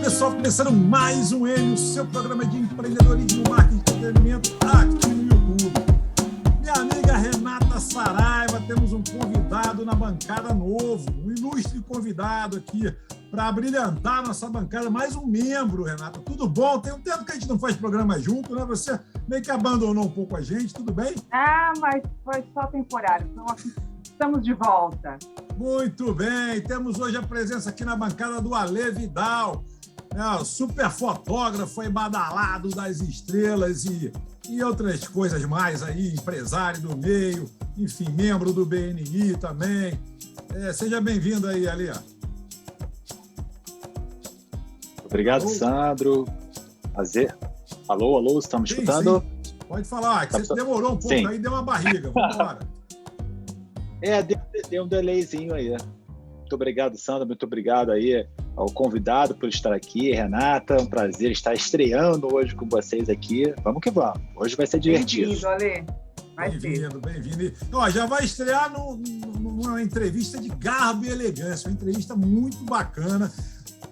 pessoal, começando mais um M, o seu programa de empreendedorismo, marketing e entretenimento aqui no YouTube. Minha amiga Renata Saraiva, temos um convidado na bancada novo, um ilustre convidado aqui para brilhantar nossa bancada, mais um membro, Renata. Tudo bom? Tem um tempo que a gente não faz programa junto, né? Você meio que abandonou um pouco a gente, tudo bem? Mas foi só temporário, então estamos de volta. Muito bem, temos hoje a presença aqui na bancada do Ale Vidal, super fotógrafo aí, badalado das estrelas e outras coisas mais aí, empresário do meio, enfim, membro do BNI também. Seja bem-vindo aí, Ale. Obrigado, alô. Sandro. Prazer. Alô, estamos escutando? Sim. Pode falar, que você demorou um pouco, sim. Aí deu uma barriga, vamos embora. Deu um delayzinho aí. Muito obrigado, Sandra, muito obrigado aí ao convidado por estar aqui, Renata, é um prazer estar estreando hoje com vocês aqui. Vamos que vamos, hoje vai ser divertido. Bem-vindo, Ale. Bem-vindo. Já vai estrear numa entrevista de garbo e elegância, uma entrevista muito bacana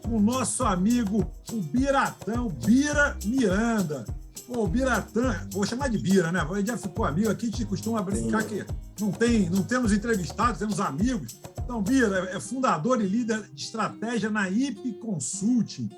com o nosso amigo, o Biratã, o Bira Miranda. O Biratã, vou chamar de Bira, né? A gente já ficou amigo aqui, a gente costuma brincar que não temos entrevistados, temos amigos. Então, Bira é fundador e líder de estratégia na IP Consulting.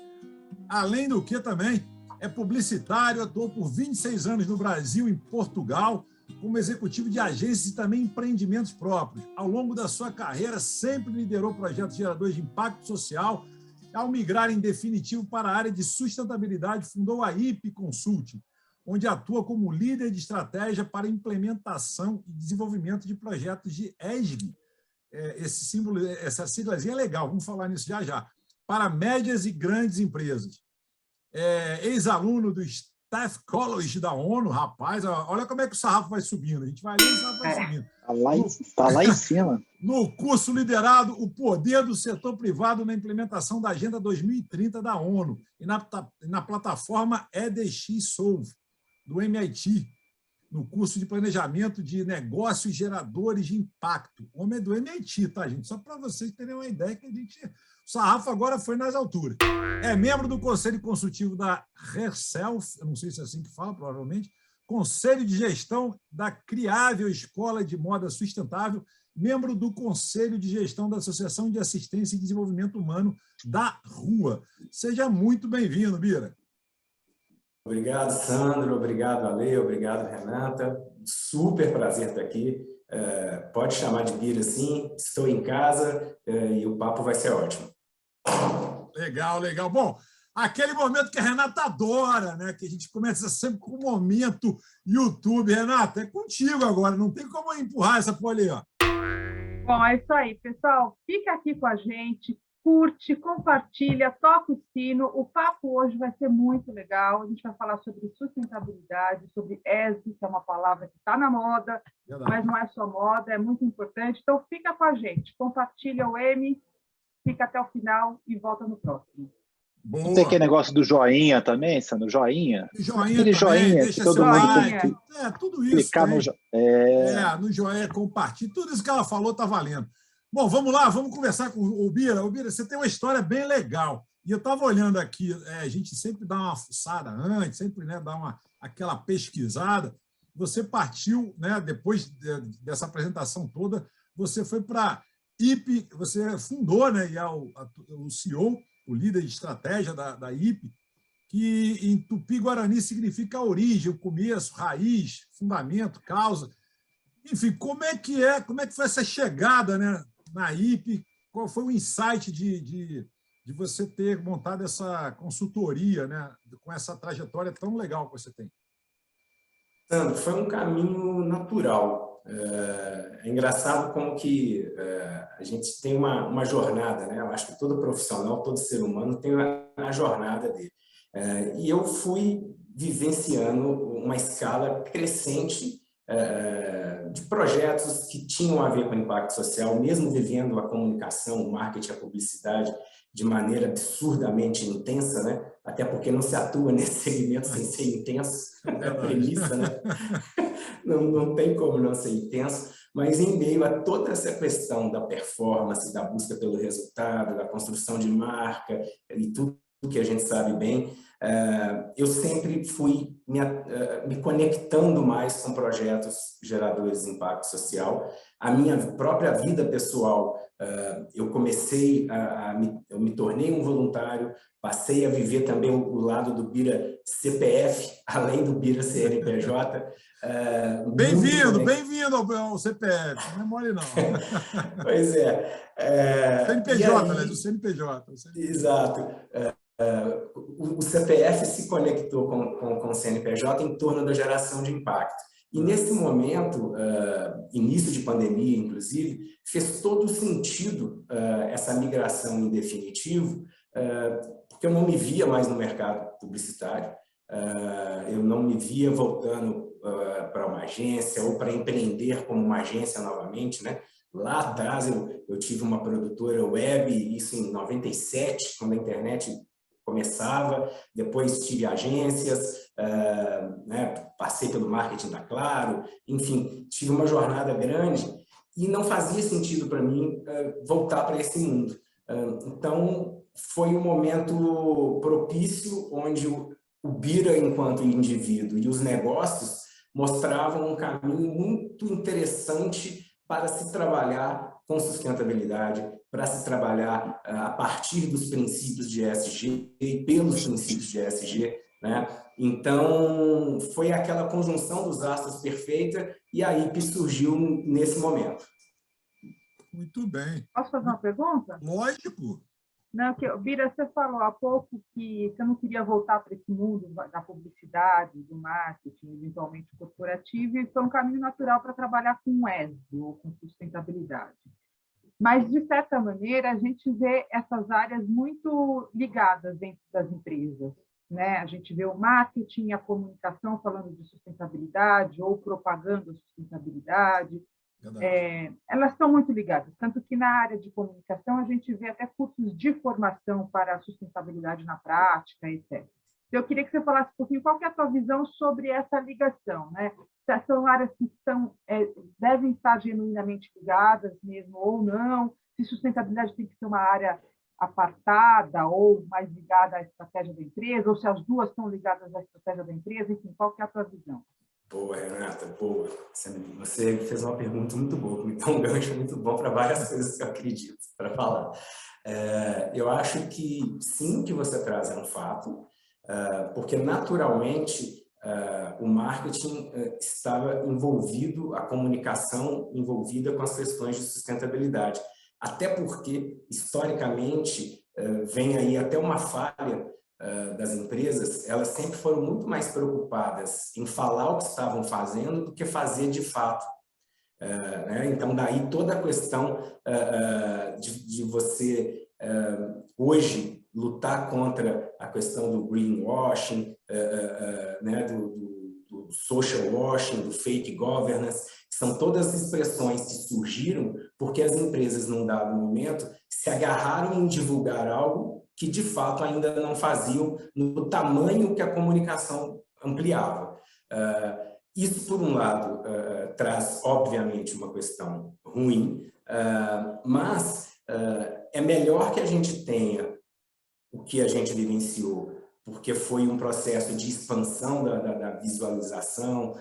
Além do que também é publicitário, atuou por 26 anos no Brasil e em Portugal, como executivo de agências e também empreendimentos próprios. Ao longo da sua carreira, sempre liderou projetos geradores de impacto social. Ao migrar em definitivo para a área de sustentabilidade, fundou a IP Consulting, onde atua como líder de estratégia para implementação e desenvolvimento de projetos de ESG. Esse símbolo, essa siglazinha é legal, vamos falar nisso já. Para médias e grandes empresas. Ex-aluno do Staff College da ONU, rapaz, olha como é que o sarrafo vai subindo. A gente vai ali e o sarrafo vai subindo. Está lá em cima. No curso liderado O Poder do Setor Privado na Implementação da Agenda 2030 da ONU e na plataforma EDX Solve, do MIT, no curso de Planejamento de Negócios Geradores de Impacto. O homem é do MIT, tá, gente? Só para vocês terem uma ideia que o sarrafo agora foi nas alturas. É membro do Conselho Consultivo da Herself, eu não sei se é assim que fala, provavelmente, Conselho de Gestão da Criável Escola de Moda Sustentável, membro do Conselho de Gestão da Associação de Assistência e Desenvolvimento Humano da Rua. Seja muito bem-vindo, Bira. Obrigado, Sandro. Obrigado, Ale. Obrigado, Renata. Super prazer estar aqui. Pode chamar de Bira, sim. Estou em casa e o papo vai ser ótimo. Legal. Bom, aquele momento que a Renata adora, né? Que a gente começa sempre com o momento YouTube. Renata, é contigo agora, não tem como empurrar essa folha aí, ó. Bom, é isso aí, pessoal. Fica aqui com a gente, curte, compartilha, toca o sino. O papo hoje vai ser muito legal. A gente vai falar sobre sustentabilidade, sobre ESG, que é uma palavra que está na moda, mas não é só moda, é muito importante. Então, fica com a gente, compartilha o M, fica até o final e volta no próximo. Boa. Não tem aquele negócio do joinha também, Sandro? Joinha? Aquele joinha deixa que todo mundo tem que tudo isso. Clicar no joinha, compartilha. Tudo isso que ela falou está valendo. Bom, vamos lá, vamos conversar com o Bira. O Bira, você tem uma história bem legal. E eu estava olhando aqui, a gente sempre dá uma fuçada antes, sempre dá aquela pesquisada. Você partiu, depois dessa apresentação toda, você foi para IP, você fundou, e é o CEO, o líder de estratégia da IP, que em Tupi-Guarani significa origem, o começo, raiz, fundamento, causa. Enfim, como é que foi essa chegada, na IP? Qual foi o insight de você ter montado essa consultoria, com essa trajetória tão legal que você tem? Sandro, foi um caminho natural. É engraçado como que a gente tem uma jornada, Eu acho que todo profissional, todo ser humano tem a jornada dele. E eu fui vivenciando uma escala crescente de projetos que tinham a ver com impacto social, mesmo vivendo a comunicação, o marketing, a publicidade de maneira absurdamente intensa, até porque não se atua nesse segmento sem ser intenso, é a premissa, Não tem como não ser intenso, mas em meio a toda essa questão da performance, da busca pelo resultado, da construção de marca e tudo que a gente sabe bem, eu sempre fui me conectando mais com projetos geradores de impacto social. A minha própria vida pessoal, eu comecei eu me tornei um voluntário, passei a viver também o lado do Bira CPF, além do Bira CNPJ. Bem-vindo ao CPF, não é mole não. Pois é. CNPJ, né? Do CNPJ. Exato. O CPF se conectou com o CNPJ em torno da geração de impacto. E nesse momento, início de pandemia, inclusive, fez todo sentido essa migração em definitivo, porque eu não me via mais no mercado publicitário, eu não me via voltando para uma agência ou para empreender como uma agência novamente, né? Lá atrás eu tive uma produtora web, isso em 97, quando a internet começava, depois tive agências, né, passei pelo marketing da Claro, enfim, tive uma jornada grande e não fazia sentido para mim voltar para esse mundo. Então, foi um momento propício onde o Bira, enquanto indivíduo, e os negócios mostravam um caminho muito interessante para se trabalhar com sustentabilidade, para se trabalhar a partir dos princípios de ESG e pelos princípios de ESG, né? Então, foi aquela conjunção dos astros perfeita e a IP surgiu nesse momento. Muito bem. Posso fazer uma pergunta? Lógico. Não, Bira, você falou há pouco que você não queria voltar para esse mundo da publicidade, do marketing, eventualmente corporativo, e foi um caminho natural para trabalhar com ESG, ou com sustentabilidade. Mas, de certa maneira, a gente vê essas áreas muito ligadas dentro das empresas, né? A gente vê o marketing, a comunicação falando de sustentabilidade, ou propaganda de sustentabilidade. Elas estão muito ligadas, tanto que na área de comunicação a gente vê até cursos de formação para a sustentabilidade na prática, etc. Eu queria que você falasse um pouquinho qual que é a tua visão sobre essa ligação, né? Se são áreas que devem estar genuinamente ligadas mesmo ou não, se sustentabilidade tem que ser uma área apartada ou mais ligada à estratégia da empresa, ou se as duas estão ligadas à estratégia da empresa, enfim, qual que é a tua visão? Boa, Renata, boa. Você fez uma pergunta muito boa, me deu um gancho muito bom para várias coisas que eu acredito para falar. Eu acho que sim, que você traz é um fato, porque naturalmente o marketing estava envolvido, a comunicação envolvida com as questões de sustentabilidade. Até porque, historicamente, vem aí até uma falha das empresas, elas sempre foram muito mais preocupadas em falar o que estavam fazendo do que fazer de fato. Né? Então, daí toda a questão de você, hoje, lutar contra a questão do greenwashing, né? do social washing, do fake governance, são todas expressões que surgiram porque as empresas, num dado momento, se agarraram em divulgar algo que, de fato, ainda não faziam no tamanho que a comunicação ampliava. Isso, por um lado, traz, obviamente, uma questão ruim, mas é melhor que a gente tenha o que a gente vivenciou, porque foi um processo de expansão da visualização,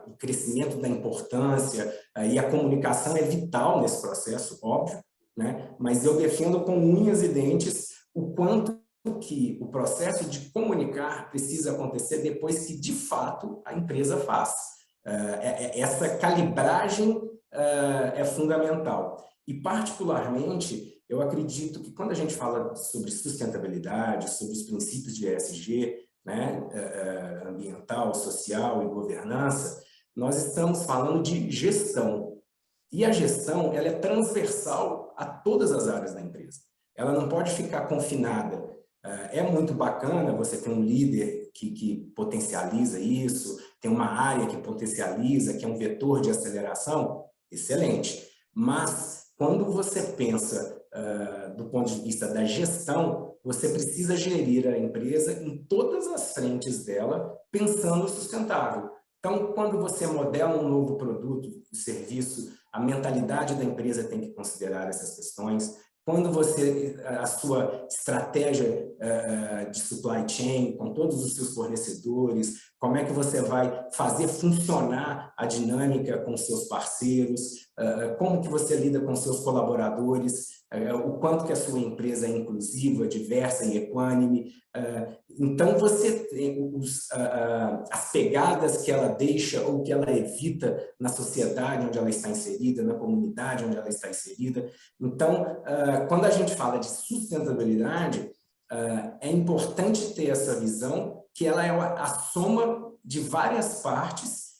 do crescimento da importância, e a comunicação é vital nesse processo, óbvio, né? Mas eu defendo com unhas e dentes o quanto que o processo de comunicar precisa acontecer depois que, de fato, a empresa faz. Essa calibragem é fundamental. E, particularmente, eu acredito que quando a gente fala sobre sustentabilidade, sobre os princípios de ESG, né, ambiental, social e governança, nós estamos falando de gestão. E a gestão, ela é transversal a todas as áreas da empresa. Ela não pode ficar confinada. É muito bacana você ter um líder que potencializa isso, tem uma área que potencializa, que é um vetor de aceleração, excelente. Mas, quando você pensa do ponto de vista da gestão, você precisa gerir a empresa em todas as frentes dela, pensando sustentável. Então, quando você modela um novo produto, serviço, a mentalidade da empresa tem que considerar essas questões, quando a sua estratégia de supply chain, com todos os seus fornecedores, como é que você vai fazer funcionar a dinâmica com seus parceiros, como que você lida com seus colaboradores, o quanto que a sua empresa é inclusiva, diversa e equânime. Então, você tem as pegadas que ela deixa ou que ela evita na sociedade onde ela está inserida, na comunidade onde ela está inserida. Então, quando a gente fala de sustentabilidade, é importante ter essa visão que ela é a soma de várias partes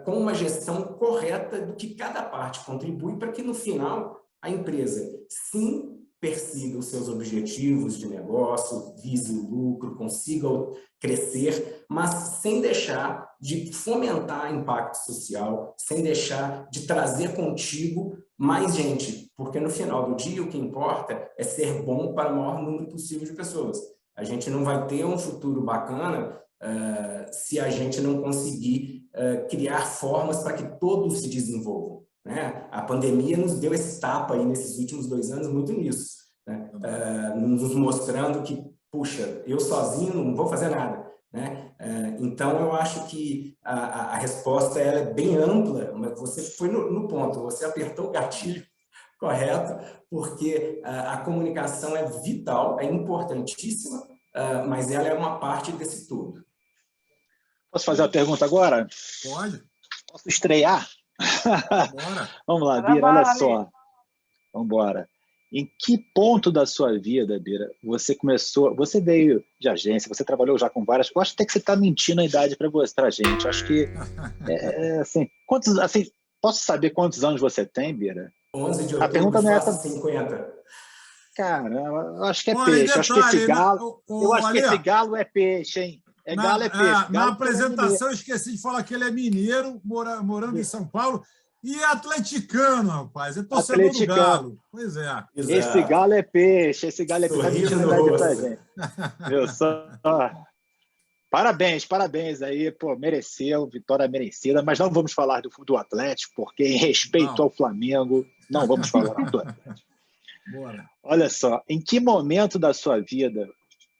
com uma gestão correta do que cada parte contribui para que, no final, a empresa, sim, persiga os seus objetivos de negócio, vise o lucro, consiga crescer, mas sem deixar de fomentar impacto social, sem deixar de trazer contigo mais gente, porque no final do dia o que importa é ser bom para o maior número possível de pessoas. A gente não vai ter um futuro bacana se a gente não conseguir criar formas para que todos se desenvolvam. Né? A pandemia nos deu esse tapa aí nesses últimos 2 anos muito nisso, né? Nos mostrando que, puxa, eu sozinho não vou fazer nada. Né? Então, eu acho que a resposta ela é bem ampla, mas você foi no ponto, você apertou o gatilho correto, porque a comunicação é vital, é importantíssima, mas ela é uma parte desse todo. Posso fazer a pergunta agora? Pode. Posso estrear? Bora. Vamos lá, Bira, olha só. Vamos embora. Em que ponto da sua vida, Bira, você começou... Você veio de agência, você trabalhou já com várias... Eu acho até que você está mentindo a idade para a gente. Acho que... assim, posso saber quantos anos você tem, Bira? 11 de outubro, a pergunta não é essa... 50. Cara, eu acho que é Olha, peixe. detalhe, acho que esse galo... eu acho que Ale, esse galo é peixe, hein? Galo é peixe. Na apresentação, eu esqueci de falar que ele é mineiro, morando em São Paulo, e é atleticano, rapaz. É torcedor do Galo. Pois é. Exato. Esse galo é peixe. Esse galo é peixe. Sorriso no rosto. Meu só. Parabéns aí. Pô, mereceu, vitória merecida. Mas não vamos falar do Atlético, porque em respeito ao Flamengo, não vamos falar do Atlético. Bora. Olha só, em que momento da sua vida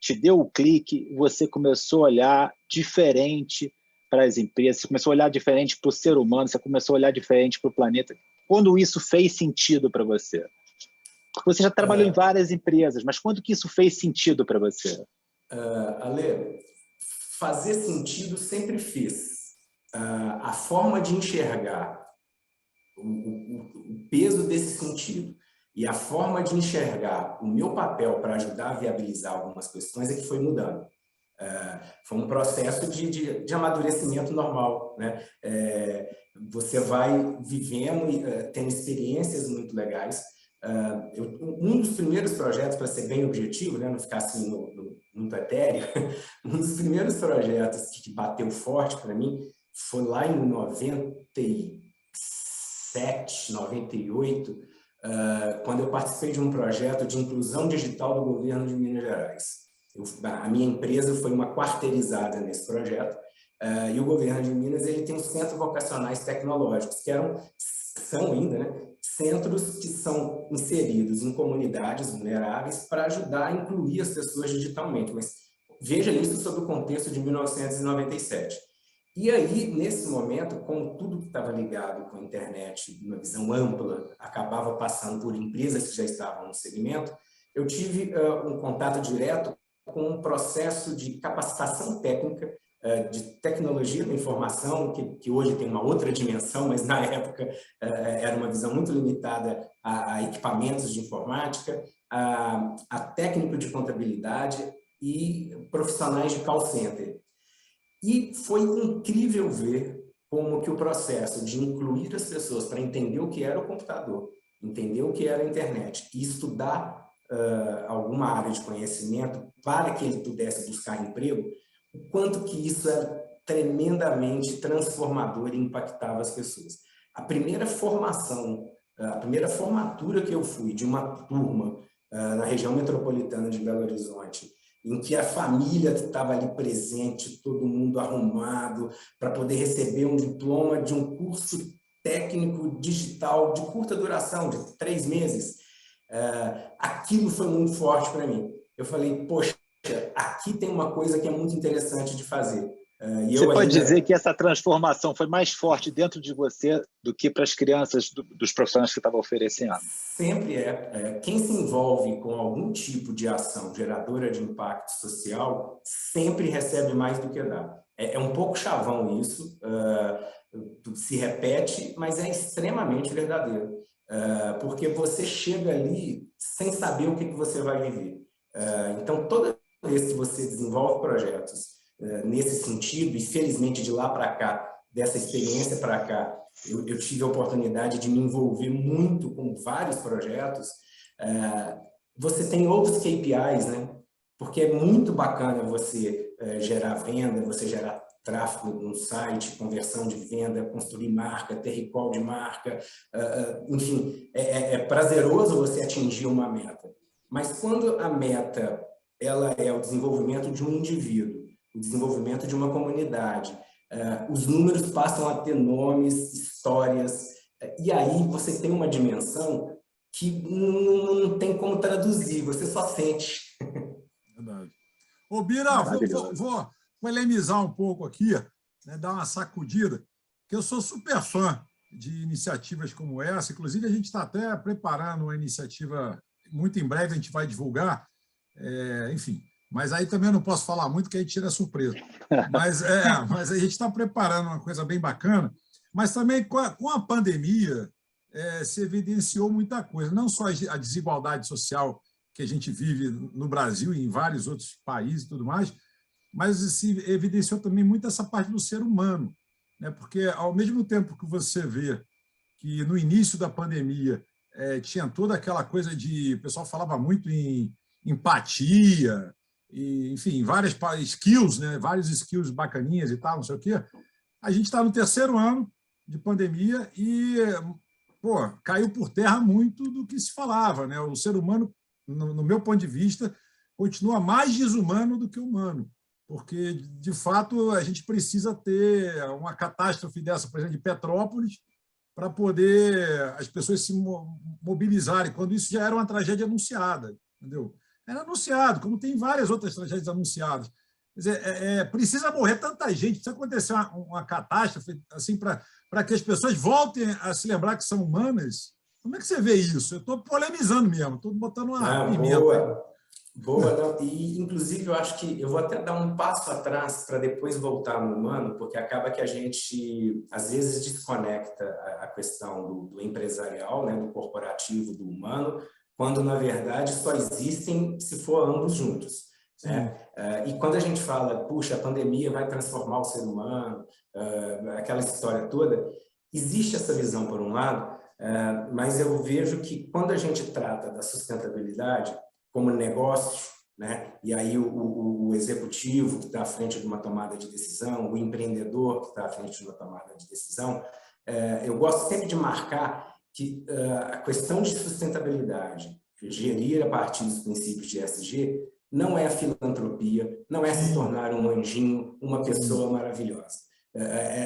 te deu o clique, você começou a olhar diferente para as empresas, você começou a olhar diferente para o ser humano, você começou a olhar diferente para o planeta? Quando isso fez sentido para você? Você já trabalhou em várias empresas, mas quando que isso fez sentido para você? Ale, fazer sentido sempre fez. A forma de enxergar o peso desse sentido e a forma de enxergar o meu papel para ajudar a viabilizar algumas questões é que foi mudando. Foi um processo de amadurecimento normal. Né? Você vai vivendo e tendo experiências muito legais. Um dos primeiros projetos, para ser bem objetivo, né, não ficar assim muito etéreo, um dos primeiros projetos que bateu forte para mim foi lá em 97, 98, quando eu participei de um projeto de inclusão digital do governo de Minas Gerais. A minha empresa foi uma quarteirizada nesse projeto, e o governo de Minas ele tem um centro vocacionais tecnológicos, que são ainda, né, centros que são inseridos em comunidades vulneráveis para ajudar a incluir as pessoas digitalmente. Mas veja isso sob o contexto de 1997. E aí, nesse momento, como tudo que estava ligado com a internet, uma visão ampla, acabava passando por empresas que já estavam no segmento, eu tive um contato direto com um processo de capacitação técnica de tecnologia da informação, que hoje tem uma outra dimensão, mas na época era uma visão muito limitada a equipamentos de informática, a técnico de contabilidade e profissionais de call center. E foi incrível ver como que o processo de incluir as pessoas para entender o que era o computador, entender o que era a internet e estudar alguma área de conhecimento para que ele pudesse buscar emprego, o quanto que isso era tremendamente transformador e impactava as pessoas. A primeira formação, a primeira formatura que eu fui de uma turma na região metropolitana de Belo Horizonte, em que a família estava ali presente, todo mundo arrumado, para poder receber um diploma de um curso técnico digital de curta duração, de 3 meses. Aquilo foi muito forte para mim. Eu falei, poxa, aqui tem uma coisa que é muito interessante de fazer. Você pode dizer que essa transformação foi mais forte dentro de você do que para as crianças dos profissionais que estavam oferecendo? Sempre é. Quem se envolve com algum tipo de ação geradora de impacto social sempre recebe mais do que dá. É um pouco chavão isso, se repete, mas é extremamente verdadeiro. Porque você chega ali sem saber o que você vai viver. Então, toda vez que você desenvolve projetos nesse sentido, e felizmente de lá para cá, dessa experiência para cá, eu tive a oportunidade de me envolver muito com vários projetos, você tem outros KPIs, né? Porque é muito bacana você gerar venda, você gerar tráfego no site, conversão de venda, construir marca, ter recall de marca, enfim, é prazeroso você atingir uma meta. Mas quando a meta ela é o desenvolvimento de um indivíduo, o desenvolvimento de uma comunidade, os números passam a ter nomes, histórias, e aí você tem uma dimensão que não tem como traduzir, você só sente. Verdade. Ô, Bira, vou polemizar um pouco aqui, né, dar uma sacudida, que eu sou super fã de iniciativas como essa. Inclusive, a gente está até preparando uma iniciativa, muito em breve a gente vai divulgar, enfim. Mas aí também eu não posso falar muito, que aí tira a surpresa. Mas a gente está preparando uma coisa bem bacana. Mas também, com a pandemia, se evidenciou muita coisa. Não só a desigualdade social que a gente vive no Brasil e em vários outros países e tudo mais, mas se evidenciou também muito essa parte do ser humano. Né? Porque, ao mesmo tempo que você vê que, no início da pandemia, tinha toda aquela coisa de... O pessoal falava muito em empatia, e, enfim, várias skills, né? Vários skills bacaninhas e tal, não sei o quê. A gente está no 3º ano de pandemia e caiu por terra muito do que se falava. Né? O ser humano, no meu ponto de vista, continua mais desumano do que humano, porque, de fato, a gente precisa ter uma catástrofe dessa, por exemplo, de Petrópolis, para poder as pessoas se mobilizarem, quando isso já era uma tragédia anunciada, entendeu? Era anunciado, como tem várias outras tragédias anunciadas. Quer dizer, precisa morrer tanta gente, precisa acontecer uma catástrofe assim, para que as pessoas voltem a se lembrar que são humanas. Como é que você vê isso? Eu estou polemizando mesmo, estou botando uma pimenta. Boa. Não. E, inclusive, eu acho que eu vou até dar um passo atrás para depois voltar no humano, porque acaba que a gente, às vezes, desconecta a questão do empresarial, né, do corporativo, do humano, quando, na verdade, só existem se for ambos juntos. Né? E quando a gente fala, puxa, a pandemia vai transformar o ser humano, aquela história toda, existe essa visão, por um lado, mas eu vejo que quando a gente trata da sustentabilidade como negócio, né? E aí o executivo que está à frente de uma tomada de decisão, o empreendedor que está à frente de uma tomada de decisão, eu gosto sempre de marcar que a questão de sustentabilidade, gerir a partir dos princípios de ESG, não é filantropia, não é se tornar um anjinho, uma pessoa maravilhosa.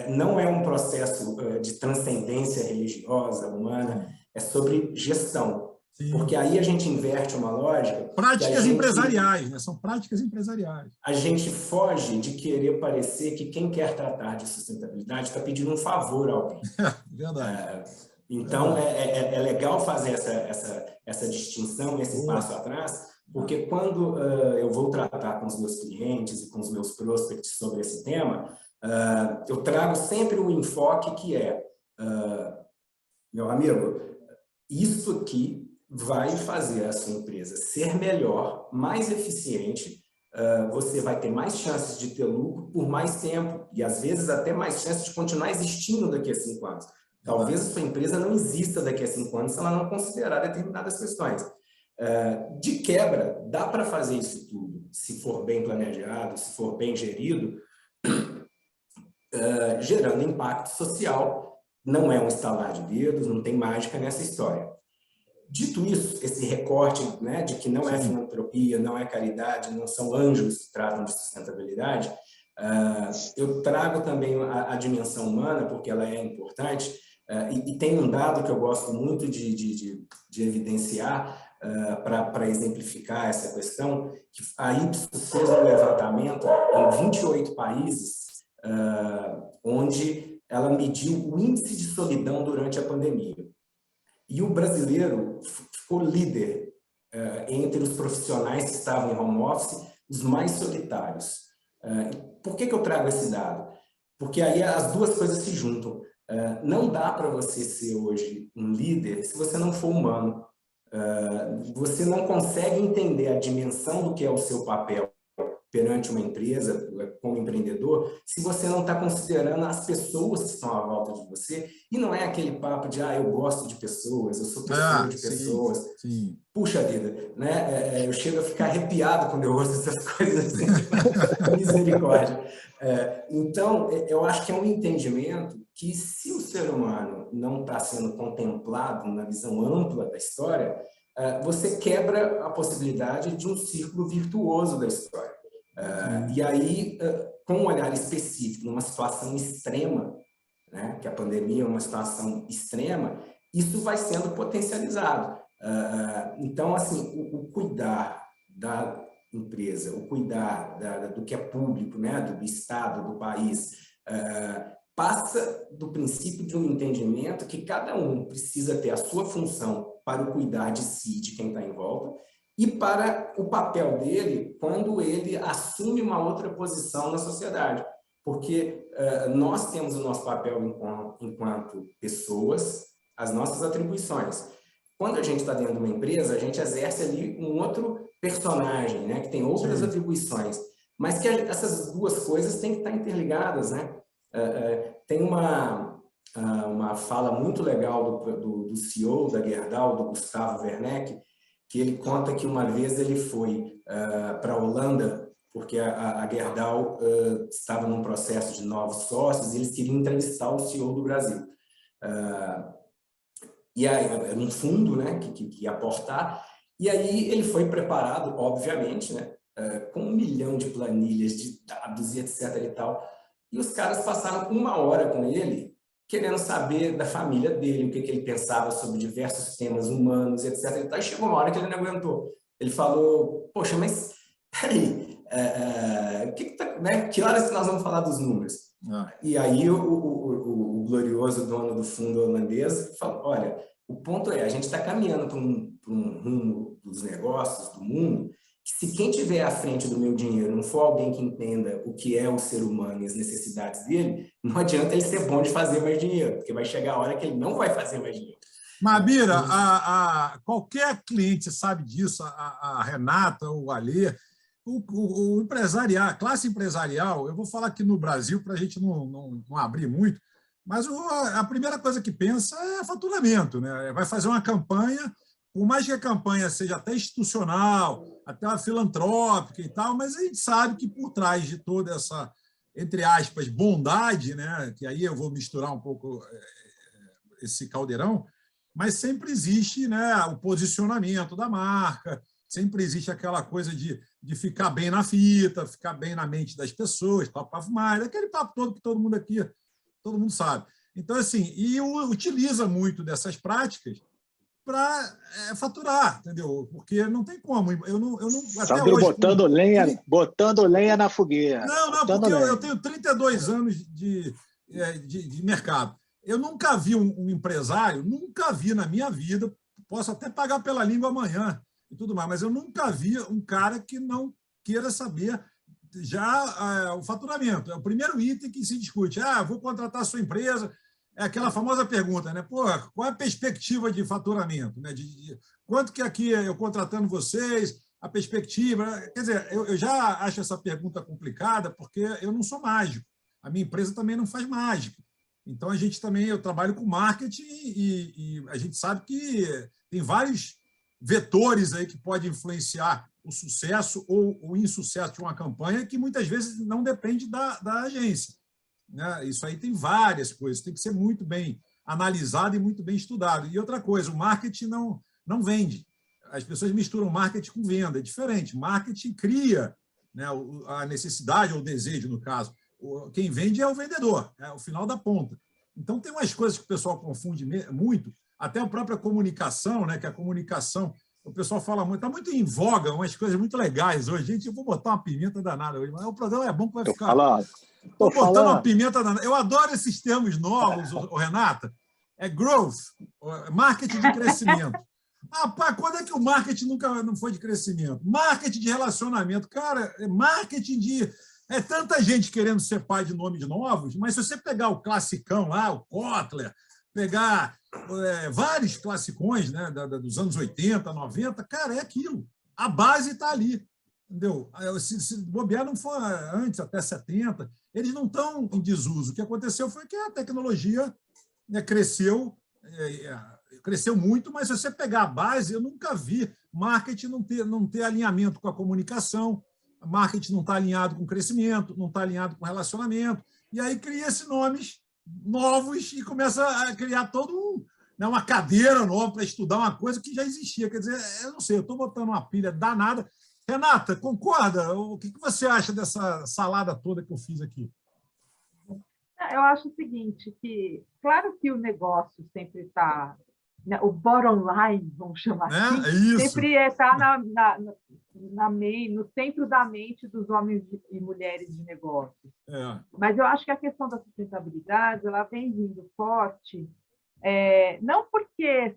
Não é um processo de transcendência religiosa, humana, é sobre gestão. Sim. Porque aí a gente inverte uma lógica... Práticas empresariais, né? São práticas empresariais. A gente foge de querer parecer que quem quer tratar de sustentabilidade está pedindo um favor a alguém. Verdade. Então, é legal fazer essa distinção, esse passo atrás, porque quando eu vou tratar com os meus clientes e com os meus prospects sobre esse tema, eu trago sempre um enfoque que meu amigo, isso aqui vai fazer a sua empresa ser melhor, mais eficiente, você vai ter mais chances de ter lucro por mais tempo e, às vezes, até mais chances de continuar existindo daqui a 5 anos. Talvez a sua empresa não exista daqui a 5 anos se ela não considerar determinadas questões. De quebra, dá para fazer isso tudo, se for bem planejado, se for bem gerido, gerando impacto social. Não é um estalar de dedos, não tem mágica nessa história. Dito isso, esse recorte, né, de que não é filantropia, não é caridade, não são anjos que tratam de sustentabilidade, eu trago também a dimensão humana, porque ela é importante, E tem um dado que eu gosto muito de evidenciar para exemplificar essa questão, que a Ipsos fez um levantamento em 28 países, onde ela mediu o índice de solidão durante a pandemia. E o brasileiro ficou líder entre os profissionais que estavam em home office, os mais solitários. Por que eu trago esse dado? Porque aí as duas coisas se juntam. Não dá para você ser hoje um líder se você não for humano. Você não consegue entender a dimensão do que é o seu papel perante uma empresa, como empreendedor, se você não está considerando as pessoas que estão à volta de você, e não é aquele papo de, eu gosto de pessoas, eu sou pessoa de pessoas. Sim. Puxa vida, né? Eu chego a ficar arrepiado quando eu ouço essas coisas assim, misericórdia. Então, eu acho que é um entendimento que, se o ser humano não está sendo contemplado na visão ampla da história, você quebra a possibilidade de um círculo virtuoso da história. E aí, com um olhar específico, numa situação extrema, né, que a pandemia é uma situação extrema, isso vai sendo potencializado. Então, assim, o cuidar da empresa, o cuidar do que é público, né, do Estado, do país, passa do princípio de um entendimento que cada um precisa ter a sua função para o cuidar de si, de quem está em volta, e para o papel dele quando ele assume uma outra posição na sociedade. Porque nós temos o nosso papel enquanto pessoas, as nossas atribuições. Quando a gente está dentro de uma empresa, a gente exerce ali um outro personagem, né, que tem outras atribuições, mas que essas duas coisas têm que estar interligadas, né? Tem uma fala muito legal do CEO da Gerdau, do Gustavo Werneck, que ele conta que uma vez ele foi para a Holanda, porque a Gerdau estava num processo de novos sócios e eles queriam entrevistar o CEO do Brasil. E aí, era um fundo, né, que ia aportar, e aí ele foi preparado, obviamente, né, com 1 milhão de planilhas, de dados e etc. e tal, e os caras passaram 1 hora com ele, querendo saber da família dele, o que ele pensava sobre diversos temas humanos, etc. E chegou uma hora que ele não aguentou. Ele falou, poxa, mas peraí, que horas que nós vamos falar dos números? E aí o glorioso dono do fundo holandês falou, olha, o ponto é, a gente está caminhando para um rumo dos negócios, do mundo, que se quem estiver à frente do meu dinheiro não for alguém que entenda o que é o ser humano e as necessidades dele, não adianta ele ser bom de fazer mais dinheiro, porque vai chegar a hora que ele não vai fazer mais dinheiro. Mabira, qualquer cliente sabe disso, a Renata, o Alê, o empresarial, a classe empresarial, eu vou falar aqui no Brasil para a gente não abrir muito, mas a primeira coisa que pensa é faturamento, né? Vai fazer uma campanha, por mais que a campanha seja até institucional, até filantrópica e tal, mas a gente sabe que por trás de toda essa, entre aspas, bondade, né? Que aí eu vou misturar um pouco esse caldeirão, mas sempre existe, né, o posicionamento da marca, sempre existe aquela coisa de ficar bem na fita, ficar bem na mente das pessoas, papo mais, aquele papo todo que todo mundo aqui, todo mundo sabe. Então, assim, e utiliza muito dessas práticas para faturar, entendeu? Porque não tem como. Eu não até hoje, botando lenha na fogueira. Não, porque eu tenho 32 anos de mercado. Eu nunca vi um empresário, nunca vi na minha vida, posso até pagar pela língua amanhã e tudo mais, mas eu nunca vi um cara que não queira saber já o faturamento. É o primeiro item que se discute. Vou contratar a sua empresa. É aquela famosa pergunta, né? Pô, qual é a perspectiva de faturamento? Né? Quanto que aqui eu contratando vocês, a perspectiva... Quer dizer, eu já acho essa pergunta complicada porque eu não sou mágico. A minha empresa também não faz mágica. Então, eu trabalho com marketing e a gente sabe que tem vários vetores aí que podem influenciar o sucesso ou o insucesso de uma campanha que muitas vezes não depende da agência. Né? Isso aí tem várias coisas, tem que ser muito bem analisado e muito bem estudado. E outra coisa, o marketing não vende. As pessoas misturam marketing com venda, é diferente. Marketing cria, né, a necessidade ou o desejo, no caso. Quem vende é o vendedor, é o final da ponta. Então, tem umas coisas que o pessoal confunde muito, até a própria comunicação, né? Que a comunicação, o pessoal fala muito, está muito em voga, umas coisas muito legais hoje. Gente, eu vou botar uma pimenta danada hoje, mas o programa é bom que vai ficar. Estou botando uma pimenta danada. Eu adoro esses termos novos, Renata. É growth, marketing de crescimento. Rapaz, quando é que o marketing nunca não foi de crescimento? Marketing de relacionamento. Cara, marketing de... É tanta gente querendo ser pai de nomes novos, mas se você pegar o classicão lá, o Kotler, pegar vários classicões, né, dos anos 80, 90, cara, é aquilo. A base está ali. Entendeu? Se bobear não for antes, até 70, eles não estão em desuso. O que aconteceu foi que a tecnologia, né, cresceu muito, mas se você pegar a base, eu nunca vi marketing não ter alinhamento com a comunicação, marketing não está alinhado com crescimento, não está alinhado com relacionamento, e aí cria-se nomes novos e começa a criar uma cadeira nova para estudar uma coisa que já existia. Quer dizer, eu não sei, eu estou botando uma pilha danada. Renata, concorda? O que você acha dessa salada toda que eu fiz aqui? Eu acho o seguinte, que claro que o negócio sempre está, né, o bottom line, vamos chamar assim, sempre está no centro da mente dos homens e mulheres de negócios. Mas eu acho que a questão da sustentabilidade ela vem vindo forte, não porque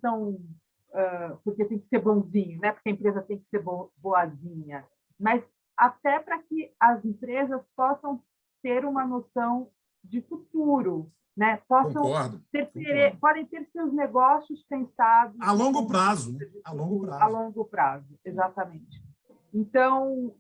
porque tem que ser bonzinho, né? Porque a empresa tem que ser boazinha, mas até para que as empresas possam ter uma noção de futuro, né? Concordo. Podem ter seus negócios pensados a longo prazo. A longo prazo, exatamente. Então,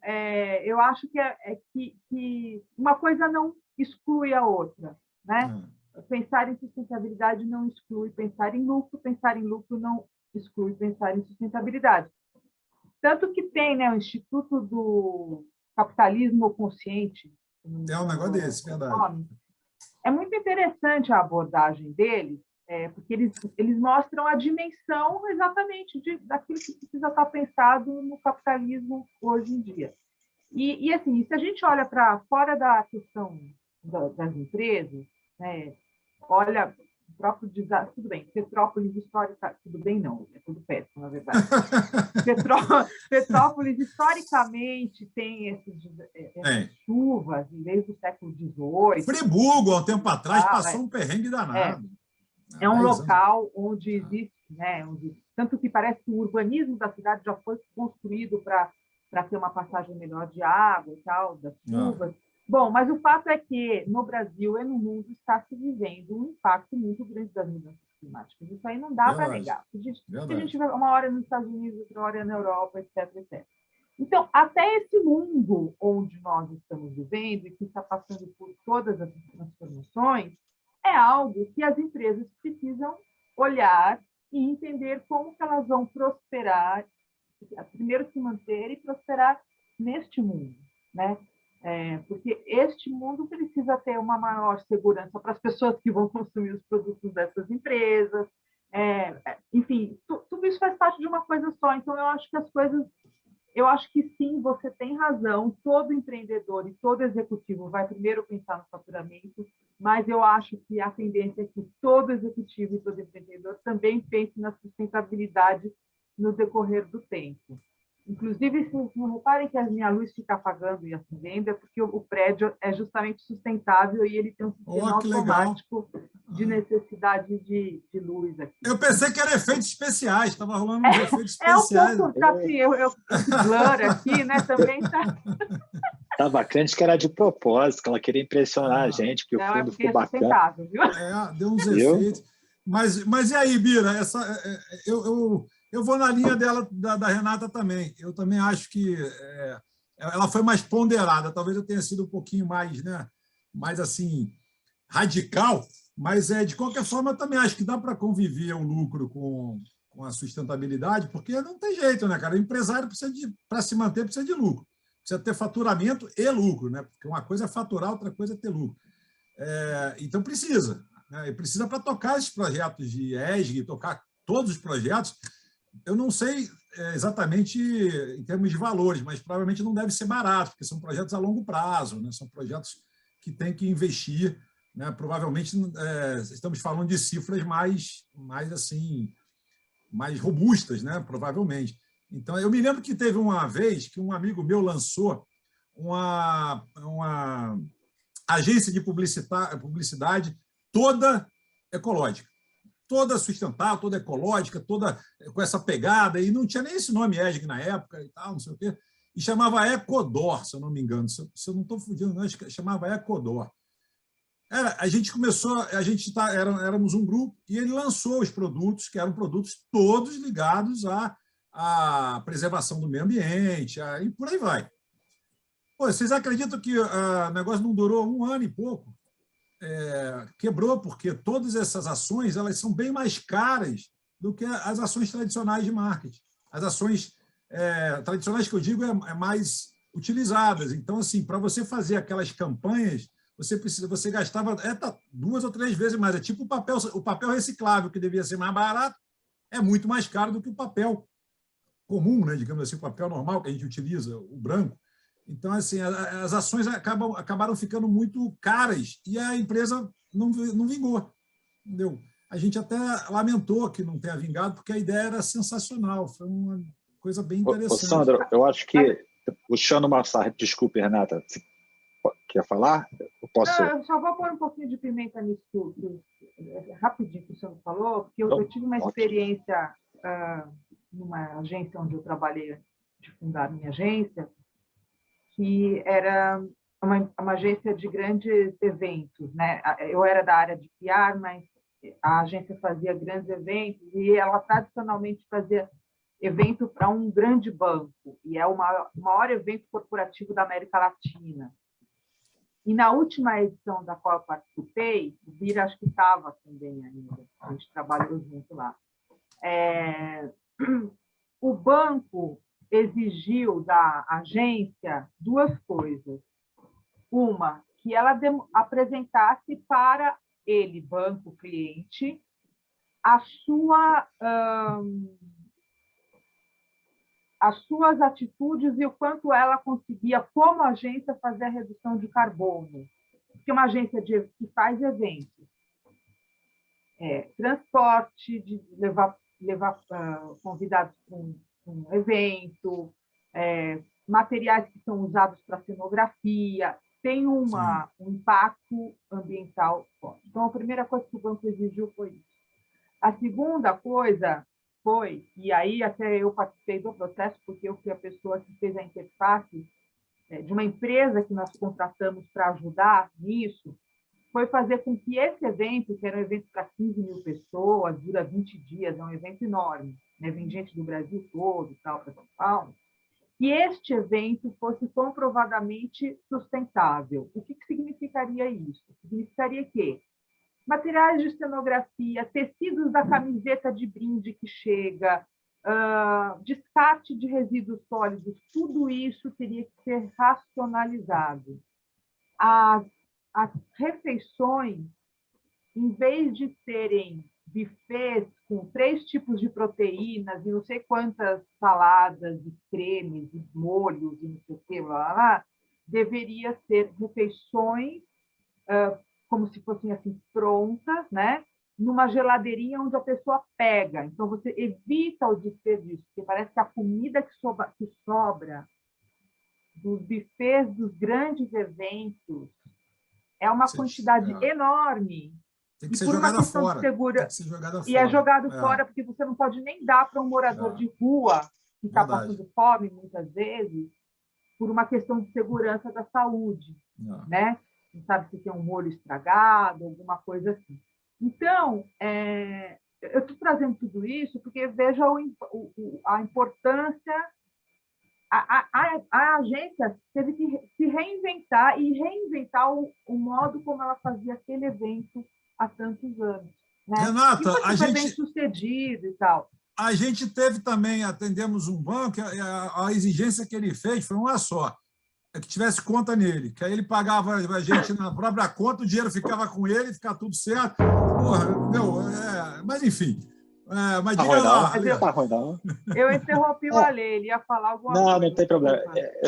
eu acho que uma coisa não exclui a outra, né? Pensar em sustentabilidade não exclui pensar em lucro não exclui pensar em sustentabilidade. Tanto que tem, né, o Instituto do Capitalismo Consciente. É um negócio desse, verdade. É muito interessante a abordagem deles, porque eles mostram a dimensão exatamente daquilo que precisa estar pensado no capitalismo hoje em dia. E assim, se a gente olha para fora da questão das empresas, né, olha o próprio desastre, tudo bem, Petrópolis histórica, tudo bem não, é tudo péssimo, na verdade. Petrópolis historicamente tem essas chuvas desde o século XVIII. Friburgo, há um tempo atrás, passou um perrengue danado. É um local onde existe, né, tanto que parece que o urbanismo da cidade já foi construído para ter uma passagem melhor de água e tal, das chuvas. Bom, mas o fato é que no Brasil e no mundo está se vivendo um impacto muito grande das mudanças climáticas. Isso aí não dá para negar. A gente vai uma hora nos Estados Unidos, outra hora na Europa, etc, etc. Então, até esse mundo onde nós estamos vivendo e que está passando por todas as transformações, é algo que as empresas precisam olhar e entender como que elas vão prosperar, primeiro se manter e prosperar neste mundo, né? Porque este mundo precisa ter uma maior segurança para as pessoas que vão consumir os produtos dessas empresas. Enfim, tudo isso faz parte de uma coisa só. Então, eu acho que sim, você tem razão. Todo empreendedor e todo executivo vai primeiro pensar no faturamento, mas eu acho que a tendência é que todo executivo e todo empreendedor também pense na sustentabilidade no decorrer do tempo. Inclusive, se não reparem que a minha luz fica apagando e acendendo, é porque o prédio é justamente sustentável e ele tem um sistema automático de necessidade de luz aqui. Eu pensei que eram efeitos especiais, estava rolando uns efeitos especiais. Um pouco, tá assim, esse blur aqui, né, também tá... Tá bacana, que era de propósito, que ela queria impressionar a gente, porque o fundo ficou bacana. Viu? Deu uns efeitos. Mas e aí, Bira? Eu vou na linha da Renata também. Eu também acho que ela foi mais ponderada. Talvez eu tenha sido um pouquinho mais assim, radical, mas de qualquer forma eu também acho que dá para conviver o lucro com a sustentabilidade, porque não tem jeito, né, cara? O empresário para se manter precisa de lucro. Precisa ter faturamento e lucro, né? Porque uma coisa é faturar, outra coisa é ter lucro. Então precisa. Né? Precisa para tocar esses projetos de ESG, tocar todos os projetos. Eu não sei exatamente em termos de valores, mas provavelmente não deve ser barato, porque são projetos a longo prazo, né? São projetos que têm que investir né? Provavelmente estamos falando de cifras mais assim, mais robustas, né? Provavelmente. Então, eu me lembro que teve uma vez que um amigo meu lançou uma agência de publicidade toda ecológica, toda sustentável, toda ecológica, toda com essa pegada, e não tinha nem esse nome ESG na época, e tal, não sei o quê, e chamava Ecodor, se eu não me engano, se eu não estou fugindo, não, chamava Ecodor. A gente começou, éramos um grupo, e ele lançou os produtos, que eram produtos todos ligados à preservação do meio ambiente, e por aí vai. Pô, vocês acreditam que o negócio não durou 1 ano e pouco? Quebrou, porque todas essas ações elas são bem mais caras do que as ações tradicionais de marketing. As ações tradicionais, que eu digo, mais utilizadas. Então, assim, para você fazer aquelas campanhas, você gastava 2 ou 3 vezes mais. É tipo o papel reciclável, que devia ser mais barato, é muito mais caro do que o papel comum, né? Digamos assim, o papel normal que a gente utiliza, o branco. Então, assim, as ações acabaram ficando muito caras e a empresa não vingou. Entendeu? A gente até lamentou que não tenha vingado, porque a ideia era sensacional, foi uma coisa bem interessante. Sandro, eu acho que, puxando uma sardinha, desculpe, Renata, você quer falar? Eu só vou pôr um pouquinho de pimenta nisso tudo, rapidinho que o senhor falou, porque eu tive uma experiência numa agência onde eu trabalhei de fundar a minha agência, que era uma agência de grandes eventos, né? Eu era da área de PR, mas a agência fazia grandes eventos e ela tradicionalmente fazia evento para um grande banco, e é o maior evento corporativo da América Latina. E na última edição da qual eu participei, o Bira acho que estava também ainda, a gente trabalhou junto lá. O banco exigiu da agência 2 coisas. Uma, que ela apresentasse para ele, banco cliente, as suas atitudes e o quanto ela conseguia, como agência, fazer a redução de carbono. Porque uma agência que faz eventos, transporte, de levar convidados para um evento, materiais que são usados para cenografia, tem um impacto ambiental forte. Então, a primeira coisa que o banco exigiu foi isso. A segunda coisa foi, e aí até eu participei do processo, porque eu fui a pessoa que fez a interface de uma empresa que nós contratamos para ajudar nisso, foi fazer com que esse evento, que era um evento para 15 mil pessoas, dura 20 dias, é um evento enorme, né? Vem gente do Brasil todo, tal, para São Paulo, e este evento fosse comprovadamente sustentável. O que significaria isso? Significaria que materiais de cenografia, tecidos da camiseta de brinde que chega, descarte de resíduos sólidos, tudo isso teria que ser racionalizado. As refeições, em vez de serem buffets com 3 tipos de proteínas e não sei quantas saladas, e cremes, e molhos, e não sei o que, deveria ser refeições como se fossem assim prontas, né? Numa geladeirinha onde a pessoa pega. Então, você evita o desperdício, porque parece que a comida que sobra dos buffets dos grandes eventos é uma quantidade enorme. Tem que ser jogada fora. E é jogado fora porque você não pode nem dar para um morador de rua que está passando fome, muitas vezes, por uma questão de segurança da saúde, né? Não sabe se tem um molho estragado, alguma coisa assim. Então, eu estou trazendo tudo isso porque veja a importância. A agência teve que se reinventar e reinventar o modo como ela fazia aquele evento há tantos anos. Né? Renata, a gente bem sucedido e tal. A gente teve também, atendemos um banco, a exigência que ele fez foi uma só, que tivesse conta nele, que aí ele pagava a gente na própria conta, o dinheiro ficava com ele, ficava tudo certo. Porra, mas enfim. Mas diga lá. Eu interrompi o Ale, ele ia falar alguma coisa. Não tem problema.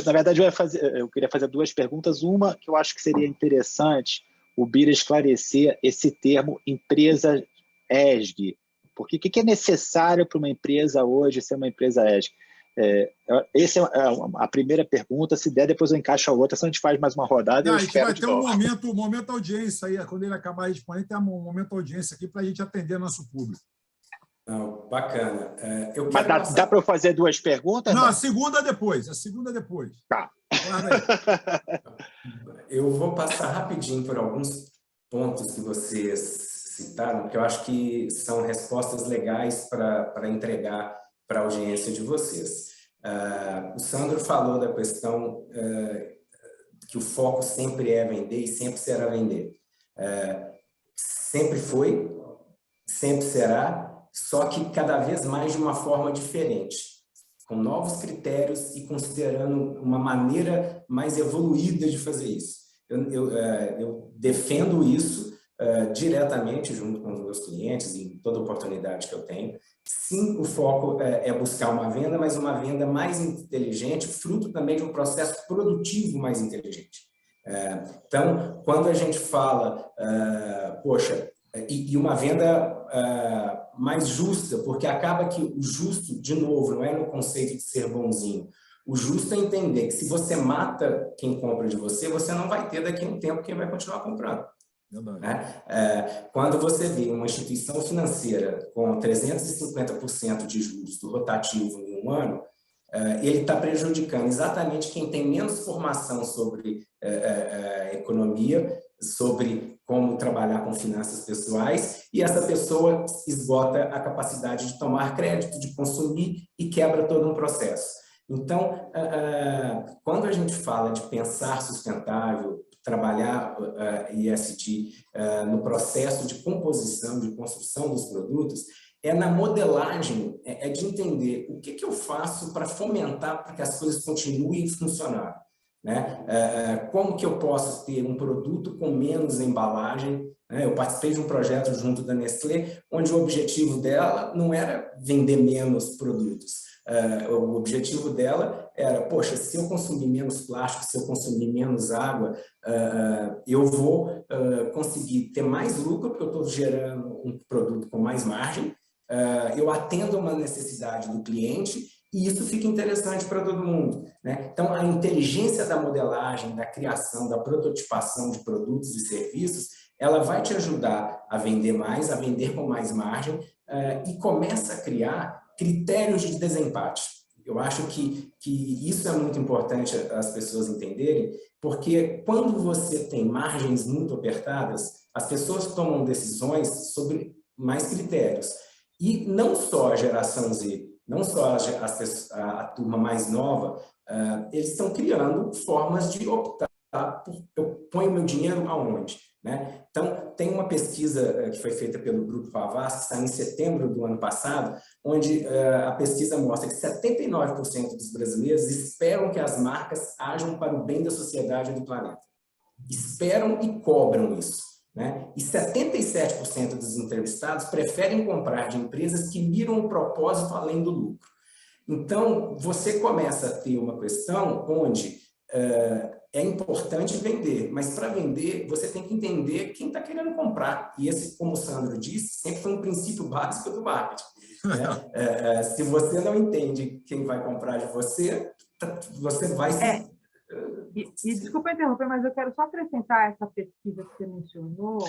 Na verdade, eu queria fazer 2 perguntas. Uma que eu acho que seria interessante, o Bira esclarecer esse termo empresa ESG. Porque o que é necessário para uma empresa hoje ser uma empresa ESG? Essa é a primeira pergunta. Se der, depois eu encaixo a outra, senão a gente faz mais uma rodada e eu A gente espero vai de ter novo. um momento audiência aí. Quando ele acabar respondendo, tem um momento audiência aqui para a gente atender nosso público. Não, bacana. Eu Mas quero dá para eu fazer duas perguntas? Não, a segunda depois. A segunda depois. Tá. Eu vou passar rapidinho por alguns pontos que vocês citaram, que eu acho que são respostas legais para entregar para a audiência de vocês. O Sandro falou da questão que o foco sempre é vender e sempre será vender. Sempre foi, sempre será, só que cada vez mais de uma forma diferente, com novos critérios e considerando uma maneira mais evoluída de fazer isso. Eu defendo isso diretamente junto com os meus clientes, em toda oportunidade que eu tenho. Sim, o foco é buscar uma venda, mas uma venda mais inteligente, fruto também de um processo produtivo mais inteligente. Então, quando a gente fala, e uma venda mais justa, porque acaba que o justo, de novo, não é no conceito de ser bonzinho. O justo é entender que se você mata quem compra de você, você não vai ter daqui a um tempo quem vai continuar comprando. Né? Quando você vê uma instituição financeira com 350% de juros do rotativo em um ano, ele está prejudicando exatamente quem tem menos formação sobre economia, sobre como trabalhar com finanças pessoais, e essa pessoa esgota a capacidade de tomar crédito, de consumir e quebra todo um processo. Então, quando a gente fala de pensar sustentável, trabalhar ESG no processo de composição, de construção dos produtos, é na modelagem, é de entender o que eu faço para fomentar para que as coisas continuem funcionando. Né? Como que eu posso ter um produto com menos embalagem? Né? Eu participei de um projeto junto da Nestlé, onde o objetivo dela não era vender menos produtos. O objetivo dela era, poxa, se eu consumir menos plástico, se eu consumir menos água, eu vou conseguir ter mais lucro, porque eu estou gerando um produto com mais margem, eu atendo uma necessidade do cliente e isso fica interessante para todo mundo. Né? Então, a inteligência da modelagem, da criação, da prototipação de produtos e serviços, ela vai te ajudar a vender mais, a vender com mais margem e começa a criar critérios de desempate. Eu acho que isso é muito importante as pessoas entenderem, porque quando você tem margens muito apertadas, as pessoas tomam decisões sobre mais critérios. E não só a geração Z, não só a turma mais nova, eles estão criando formas de optar por eu ponho meu dinheiro aonde. Né? Então, tem uma pesquisa que foi feita pelo Grupo Havas, que saiu em setembro do ano passado, onde a pesquisa mostra que 79% dos brasileiros esperam que as marcas ajam para o bem da sociedade e do planeta. Esperam e cobram isso. Né? E 77% dos entrevistados preferem comprar de empresas que miram o propósito além do lucro. Então, você começa a ter uma questão onde é importante vender, mas para vender você tem que entender quem está querendo comprar. E esse, como o Sandro disse, sempre foi um princípio básico do marketing. Né? Se você não entende quem vai comprar de você, você vai se... E desculpa interromper, mas eu quero só acrescentar essa pesquisa que você mencionou,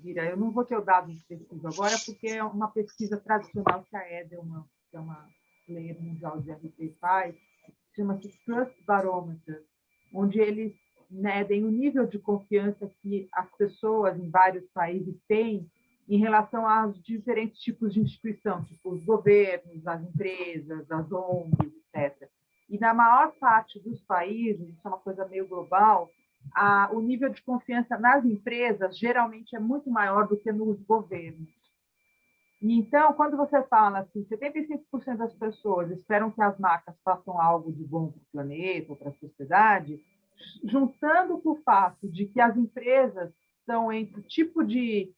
Bira. Eu não vou ter o dado de pesquisa agora, porque é uma pesquisa tradicional que a Edelman, que é uma player mundial de RP, faz, chama-se Trust Barometer, onde eles medem o nível de confiança que as pessoas em vários países têm em relação aos diferentes tipos de instituição, tipo os governos, as empresas, as ONGs, etc. E na maior parte dos países, isso é uma coisa meio global, o nível de confiança nas empresas geralmente é muito maior do que nos governos. E então, quando você fala assim, 75% das pessoas esperam que as marcas façam algo de bom para o planeta ou para a sociedade, juntando com o fato de que as empresas são entre o tipo de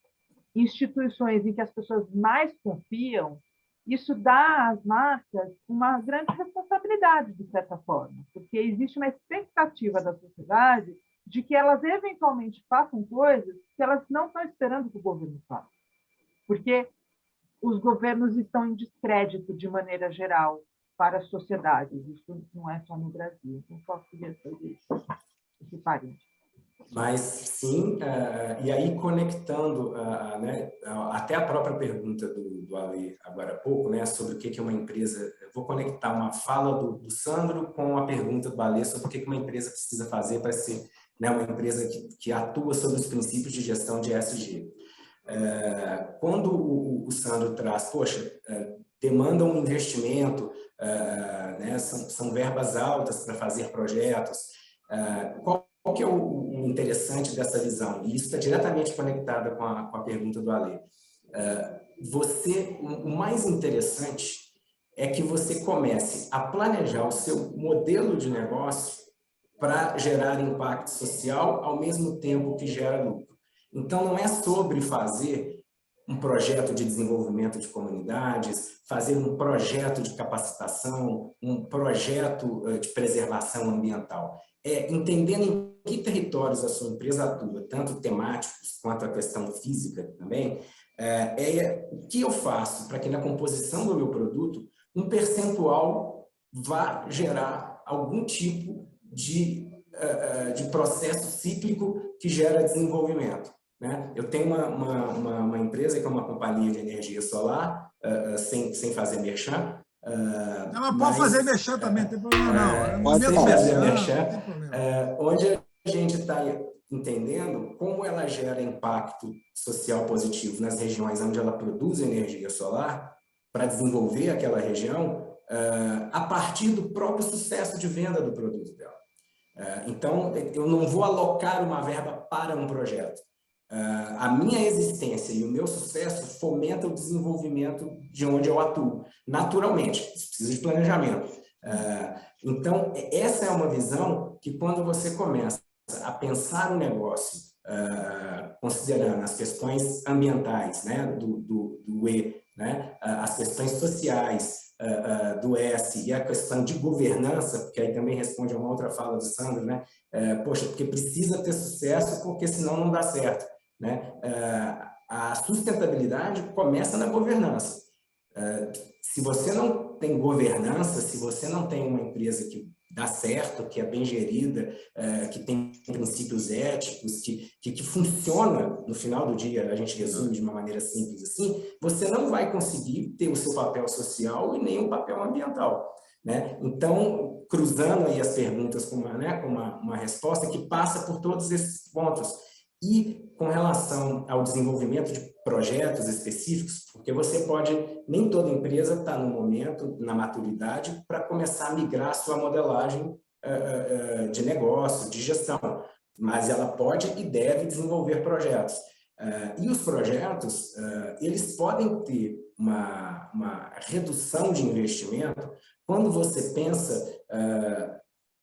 instituições em que as pessoas mais confiam, isso dá às marcas uma grande responsabilidade, de certa forma, porque existe uma expectativa da sociedade de que elas eventualmente façam coisas que elas não estão esperando que o governo faça. Porque os governos estão em descrédito de maneira geral para as sociedades. Isso não é só no Brasil. Então, só queria fazer esse parênteses. Mas, sim, e aí conectando né, até a própria pergunta do Ale agora há pouco, né, sobre o que é uma empresa, eu vou conectar uma fala do Sandro com a pergunta do Ale sobre o que uma empresa precisa fazer para ser, né, uma empresa que atua sobre os princípios de gestão de ESG. Quando o Sandro traz, poxa, demanda um investimento, né, são verbas altas para fazer projetos, qual que é o interessante dessa visão? E isso está diretamente conectado com a pergunta do Ale. O mais interessante é que você comece a planejar o seu modelo de negócio para gerar impacto social ao mesmo tempo que gera lucro. Então, não é sobre fazer um projeto de desenvolvimento de comunidades, fazer um projeto de capacitação, um projeto de preservação ambiental. Entendendo em que territórios a sua empresa atua, tanto temáticos quanto a questão física também, o que eu faço para que na composição do meu produto um percentual vá gerar algum tipo de processo cíclico que gera desenvolvimento. Né? Eu tenho uma empresa que é uma companhia de energia solar, sem fazer merchan. Não, mas pode fazer merchan também, não tem problema não. Pode fazer merchan, onde a gente está entendendo como ela gera impacto social positivo nas regiões onde ela produz energia solar para desenvolver aquela região a partir do próprio sucesso de venda do produto dela. Então, eu não vou alocar uma verba para um projeto. A minha existência e o meu sucesso fomenta o desenvolvimento de onde eu atuo, naturalmente, isso precisa de planejamento. Então, essa é uma visão que quando você começa a pensar o negócio, considerando as questões ambientais, né, do E, né, as questões sociais, do S, e a questão de governança, porque aí também responde a uma outra fala do Sandro, né? Poxa, porque precisa ter sucesso, porque senão não dá certo, né? A sustentabilidade começa na governança. Se você não tem governança, se você não tem uma empresa que dá certo, que é bem gerida, que tem princípios éticos, que funciona, no final do dia, a gente resume de uma maneira simples assim, você não vai conseguir ter o seu papel social e nem o papel ambiental. Né? Então, cruzando aí as perguntas com uma resposta que passa por todos esses pontos. E com relação ao desenvolvimento de projetos específicos, porque você pode, nem toda empresa está no momento, na maturidade, para começar a migrar a sua modelagem de negócio, de gestão, mas ela pode e deve desenvolver projetos. E os projetos, eles podem ter uma redução de investimento quando você pensa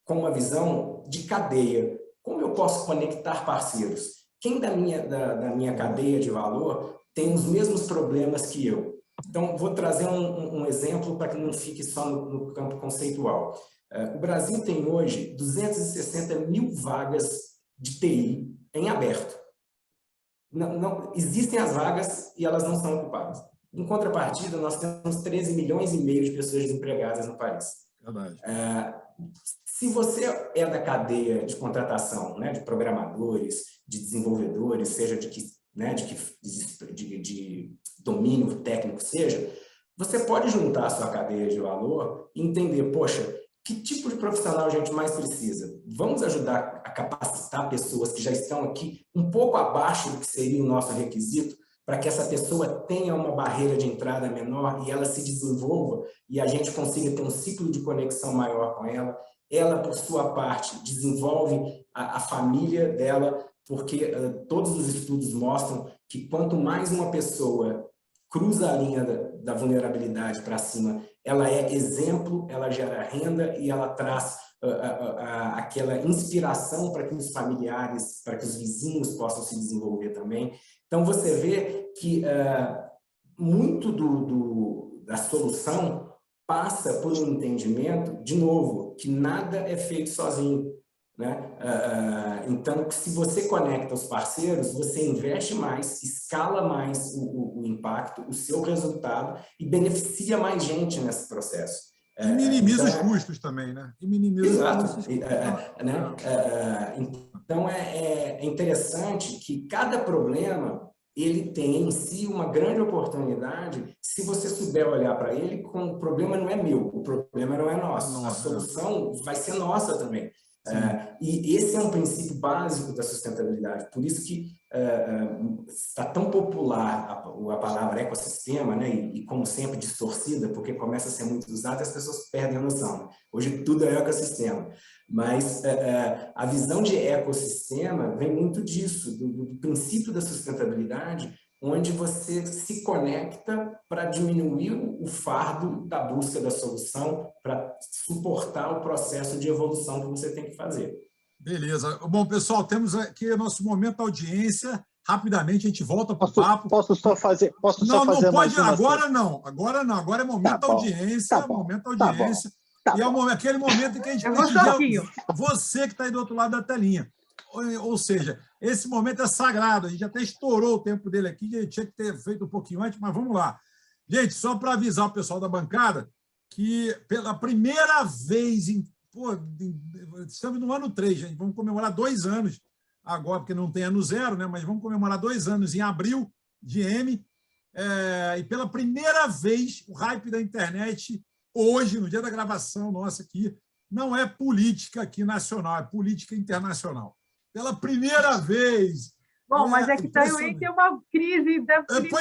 com uma visão de cadeia. Como eu posso conectar parceiros? Quem da minha cadeia de valor tem os mesmos problemas que eu? Então, vou trazer um exemplo para que não fique só no campo conceitual. O Brasil tem hoje 260 mil vagas de TI em aberto. Existem as vagas e elas não são ocupadas. Em contrapartida, nós temos 13 milhões e meio de pessoas desempregadas no país. Verdade. Se você é da cadeia de contratação, né, de programadores, de desenvolvedores, seja de domínio técnico seja, você pode juntar a sua cadeia de valor e entender, poxa, que tipo de profissional a gente mais precisa? Vamos ajudar a capacitar pessoas que já estão aqui um pouco abaixo do que seria o nosso requisito, para que essa pessoa tenha uma barreira de entrada menor e ela se desenvolva e a gente consiga ter um ciclo de conexão maior com ela. Ela, por sua parte, desenvolve a família dela, porque todos os estudos mostram que quanto mais uma pessoa cruza a linha da vulnerabilidade para cima, ela é exemplo, ela gera renda e ela traz aquela inspiração para que os familiares, para que os vizinhos possam se desenvolver também. Então, você vê que muito da solução passa por um entendimento, de novo, que nada é feito sozinho. né? Então, se você conecta os parceiros, você investe mais, escala mais o impacto, o seu resultado e beneficia mais gente nesse processo. E minimiza os custos também, né? E minimiza exato. os custos. Então, é interessante que cada problema ele tem em si uma grande oportunidade se você souber olhar para ele como o problema não é meu, o problema não é nosso, a solução vai ser nossa também. E esse é um princípio básico da sustentabilidade, por isso que está tão popular a palavra ecossistema, né? E como sempre distorcida, porque começa a ser muito usada e as pessoas perdem a noção. Hoje tudo é ecossistema, mas a visão de ecossistema vem muito disso, do princípio da sustentabilidade, onde você se conecta para diminuir o fardo da busca da solução, para suportar o processo de evolução que você tem que fazer. Beleza. Bom, pessoal, temos aqui o nosso momento audiência. Rapidamente, a gente volta para o papo. Posso só fazer não pode. Mais agora não. Agora não. Agora é momento audiência. Momento audiência. E é aquele momento em que a gente prestigia você que está aí do outro lado da telinha. Ou seja, esse momento é sagrado. A gente até estourou o tempo dele aqui, que a gente tinha que ter feito um pouquinho antes, mas vamos lá. Gente, só para avisar o pessoal da bancada que pela primeira vez estamos no ano 3, gente. Vamos comemorar 2 anos agora, porque não tem ano 0, né? Mas vamos comemorar 2 anos em abril de M. E pela primeira vez, o hype da internet, hoje, no dia da gravação nossa aqui, não é política aqui nacional, é política internacional. Pela primeira vez. Bom, mas é que também tem uma crise da política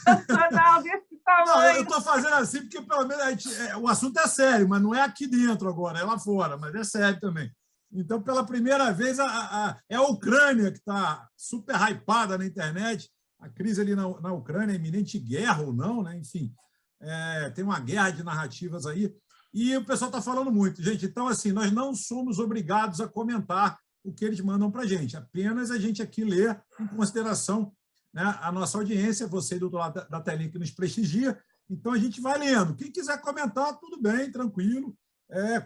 nacional desse tamanho. Não, eu estou fazendo assim porque, pelo menos, o assunto é sério, mas não é aqui dentro agora, é lá fora, mas é sério também. Então, pela primeira vez, é a Ucrânia que está super hypada na internet, a crise ali na Ucrânia, iminente guerra ou não, né? Enfim, tem uma guerra de narrativas aí, e o pessoal está falando muito. Gente, então, assim, nós não somos obrigados a comentar o que eles mandam para a gente, apenas a gente aqui lê em consideração, né, a nossa audiência, você do outro lado da telinha que nos prestigia, então a gente vai lendo. Quem quiser comentar, tudo bem, tranquilo,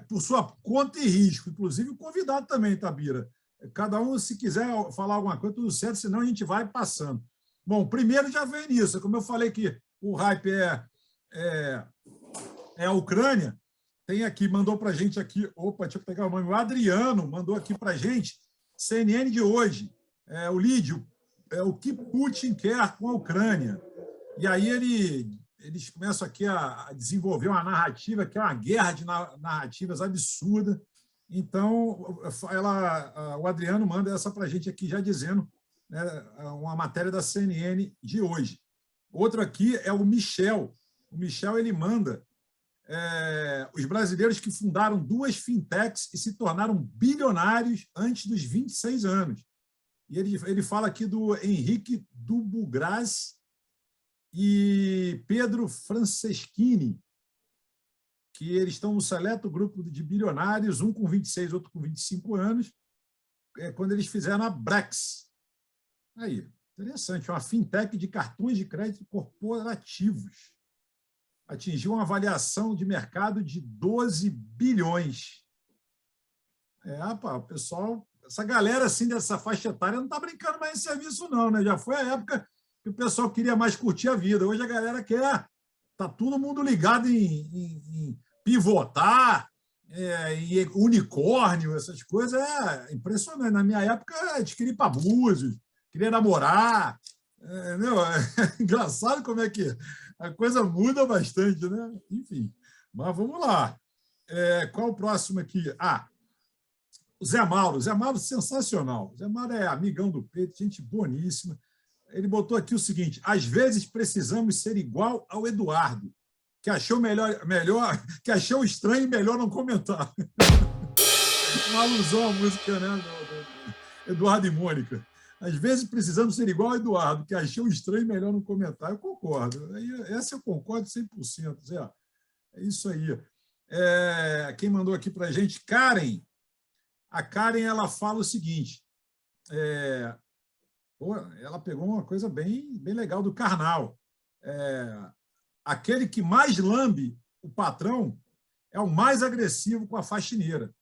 por sua conta e risco, inclusive o convidado também, Tabira. Cada um, se quiser falar alguma coisa, tudo certo, senão a gente vai passando. Bom, primeiro já vem nisso, como eu falei que o hype é a Ucrânia. Tem aqui, mandou para a gente aqui, deixa eu pegar o nome, o Adriano mandou aqui para a gente, CNN de hoje, o Lídio, o que Putin quer com a Ucrânia. E aí eles começam aqui a desenvolver uma narrativa que é uma guerra de narrativas absurda. Então, o Adriano manda essa para a gente aqui, já dizendo, né, uma matéria da CNN de hoje. Outro aqui é o Michel. O Michel ele manda os brasileiros que fundaram 2 fintechs e se tornaram bilionários antes dos 26 anos. E ele fala aqui do Henrique Dubugras e Pedro Franceschini, que eles estão no seleto grupo de bilionários, um com 26, outro com 25 anos, quando eles fizeram a Brex. Aí, interessante, uma fintech de cartões de crédito corporativos. Atingiu uma avaliação de mercado de 12 bilhões. O pessoal, essa galera assim, dessa faixa etária não está brincando mais em serviço, não, né? Já foi a época que o pessoal queria mais curtir a vida. Hoje a galera está todo mundo ligado em pivotar, em unicórnio, essas coisas. É impressionante. Na minha época, a gente queria ir para Búzios, queria namorar. É engraçado como é que a coisa muda bastante, né? Enfim, mas vamos lá. Qual o próximo aqui? O Zé Mauro. Zé Mauro, sensacional. O Zé Mauro é amigão do peito, gente boníssima. Ele botou aqui o seguinte: às vezes precisamos ser igual ao Eduardo, que achou que achou estranho e melhor não comentar. Uma alusão à música, né, do Eduardo e Mônica. Às vezes precisamos ser igual ao Eduardo, que achou estranho e melhor não comentar. Eu concordo. Essa eu concordo 100%, Zé. É isso aí. Quem mandou aqui para a gente? Karen. A Karen ela fala o seguinte. Ela pegou uma coisa bem legal do Karnal. Aquele que mais lambe o patrão é o mais agressivo com a faxineira.